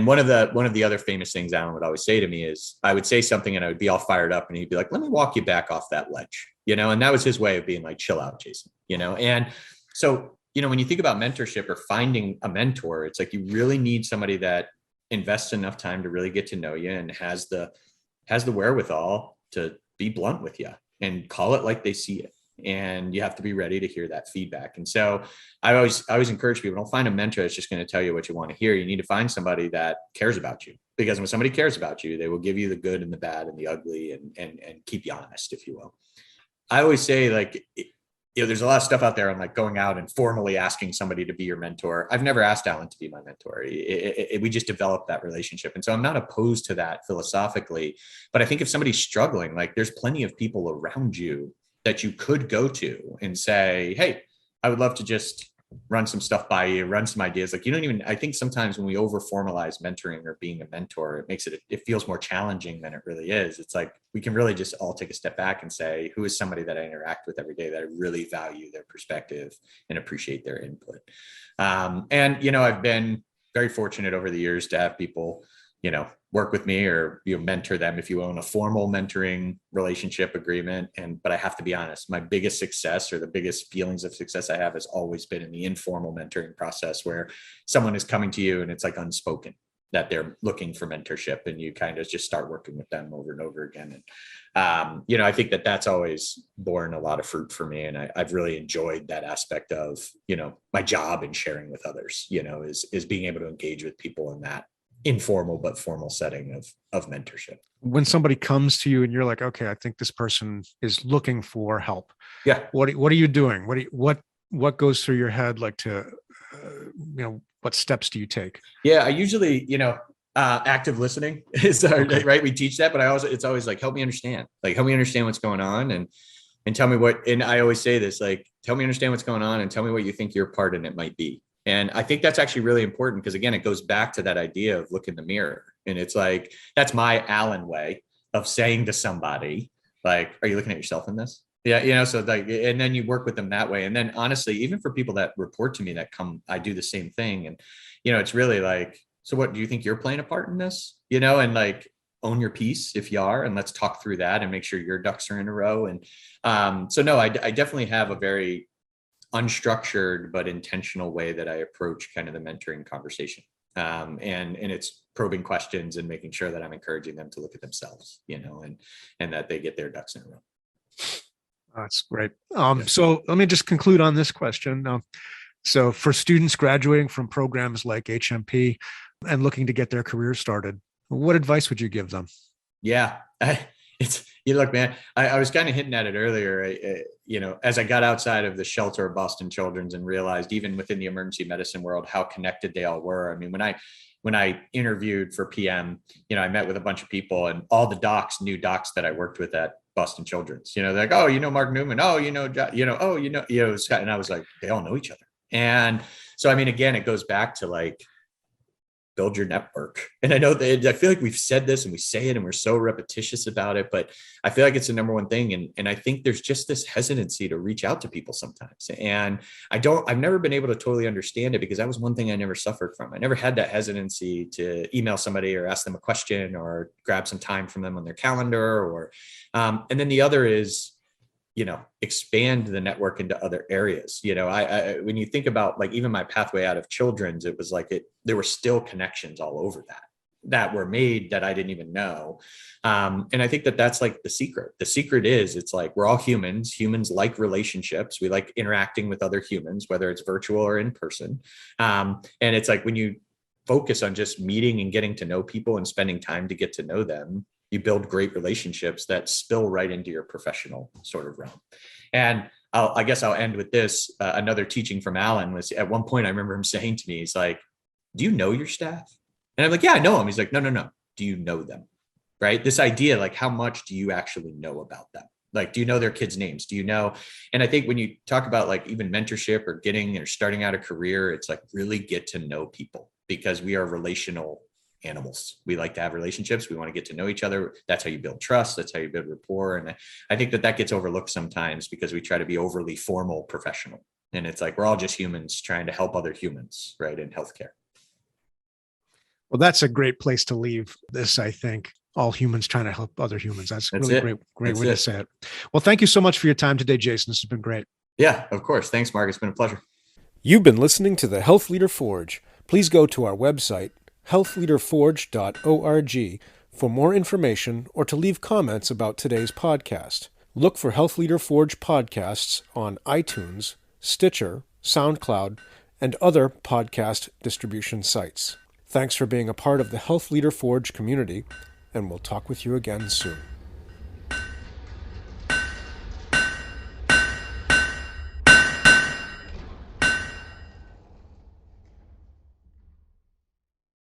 one of the other famous things Alan would always say to me is, I would say something and I would be all fired up, and he'd be like, let me walk you back off that ledge, and that was his way of being like, chill out, Jason, and so, when you think about mentorship or finding a mentor, it's like, you really need somebody that invests enough time to really get to know you and has the wherewithal to be blunt with you and call it like they see it. And you have to be ready to hear that feedback. And so I always encourage people, don't find a mentor that's just going to tell you what you want to hear. You need to find somebody that cares about you, because when somebody cares about you, they will give you the good and the bad and the ugly and keep you honest, if you will. I always say, like, there's a lot of stuff out there on like going out and formally asking somebody to be your mentor. I've never asked Alan to be my mentor. We just developed that relationship. And so I'm not opposed to that philosophically, but I think if somebody's struggling, like, there's plenty of people around you that you could go to and say, hey, I would love to just run some stuff by you, run some ideas. Like, I think sometimes when we over formalize mentoring or being a mentor, it feels more challenging than it really is. It's like, we can really just all take a step back and say, who is somebody that I interact with every day that I really value their perspective and appreciate their input. I've been very fortunate over the years to have people, work with me or mentor them, if you own a formal mentoring relationship agreement. But I have to be honest, my biggest success or the biggest feelings of success I have has always been in the informal mentoring process, where someone is coming to you and it's like unspoken that they're looking for mentorship, and you kind of just start working with them over and over again. And, I think that's always borne a lot of fruit for me. And I've really enjoyed that aspect of, my job and sharing with others, is being able to engage with people in informal but formal setting of mentorship. When somebody comes to you and you're like, okay, I think this person is looking for help. Yeah. What are you doing? What goes through your head? Like what steps do you take? Yeah, I usually, active listening is right. We teach that, but it's always like, help me understand what's going on and tell me what, and I always say this, like, tell me understand what's going on and tell me what you think your part in it might be. And I think that's actually really important because, again, it goes back to that idea of look in the mirror. And it's like, that's my Allen way of saying to somebody, like, are you looking at yourself in this? Yeah. So like, and then you work with them that way. And then honestly, even for people that report to me I do the same thing. And, it's really like, so what do you think you're playing a part in this? And like, own your piece if you are, and let's talk through that and make sure your ducks are in a row. And so no, I definitely have a very unstructured but intentional way that I approach kind of the mentoring conversation. And it's probing questions and making sure that I'm encouraging them to look at themselves, and that they get their ducks in a row. That's great. So let me just conclude on this question. So for students graduating from programs like HMP and looking to get their career started, what advice would you give them? Yeah, look, man, I was kind of hinting at it earlier, as I got outside of the shelter of Boston Children's and realized even within the emergency medicine world, how connected they all were. I mean, when I interviewed for PM, I met with a bunch of people and all the docs knew docs that I worked with at Boston Children's, they're like, oh, Mark Newman. Oh, Scott. And I was like, they all know each other. And so, I mean, again, it goes back to like, build your network. And I know that I feel like we've said this and we say it and we're so repetitious about it, but I feel like it's the number one thing. And I think there's just this hesitancy to reach out to people sometimes. And I've never been able to totally understand it because that was one thing I never suffered from. I never had that hesitancy to email somebody or ask them a question or grab some time from them on their calendar and then the other is, expand the network into other areas. I when you think about like even my pathway out of Children's, it was like there were still connections all over that were made that I didn't even know. And I think that's like the secret. The secret is it's like, we're all humans. Humans like relationships. We like interacting with other humans, whether it's virtual or in person. And it's like, when you focus on just meeting and getting to know people and spending time to get to know them, you build great relationships that spill right into your professional sort of realm. And I guess I'll end with this. Another teaching from Allen was at one point, I remember him saying to me, he's like, do you know your staff? And I'm like, yeah, I know him. He's like, no. Do you know them? Right? This idea, like, how much do you actually know about them? Like, do you know their kids' names? Do you know? And I think when you talk about like even mentorship or starting out a career, it's like really get to know people because we are relational animals. We like to have relationships. We want to get to know each other. That's how you build trust. That's how you build rapport. And I think that gets overlooked sometimes because we try to be overly formal professional. And it's like, we're all just humans trying to help other humans, right? In healthcare. Well, that's a great place to leave this, I think. All humans trying to help other humans. That's really great way to say it. Well, thank you so much for your time today, Jason. This has been great. Yeah, of course. Thanks, Mark. It's been a pleasure. You've been listening to the Health Leader Forge. Please go to our website, healthleaderforge.org, for more information or to leave comments about today's podcast. Look for Health Leader Forge podcasts on iTunes, Stitcher, SoundCloud, and other podcast distribution sites. Thanks for being a part of the Health Leader Forge community, and we'll talk with you again soon.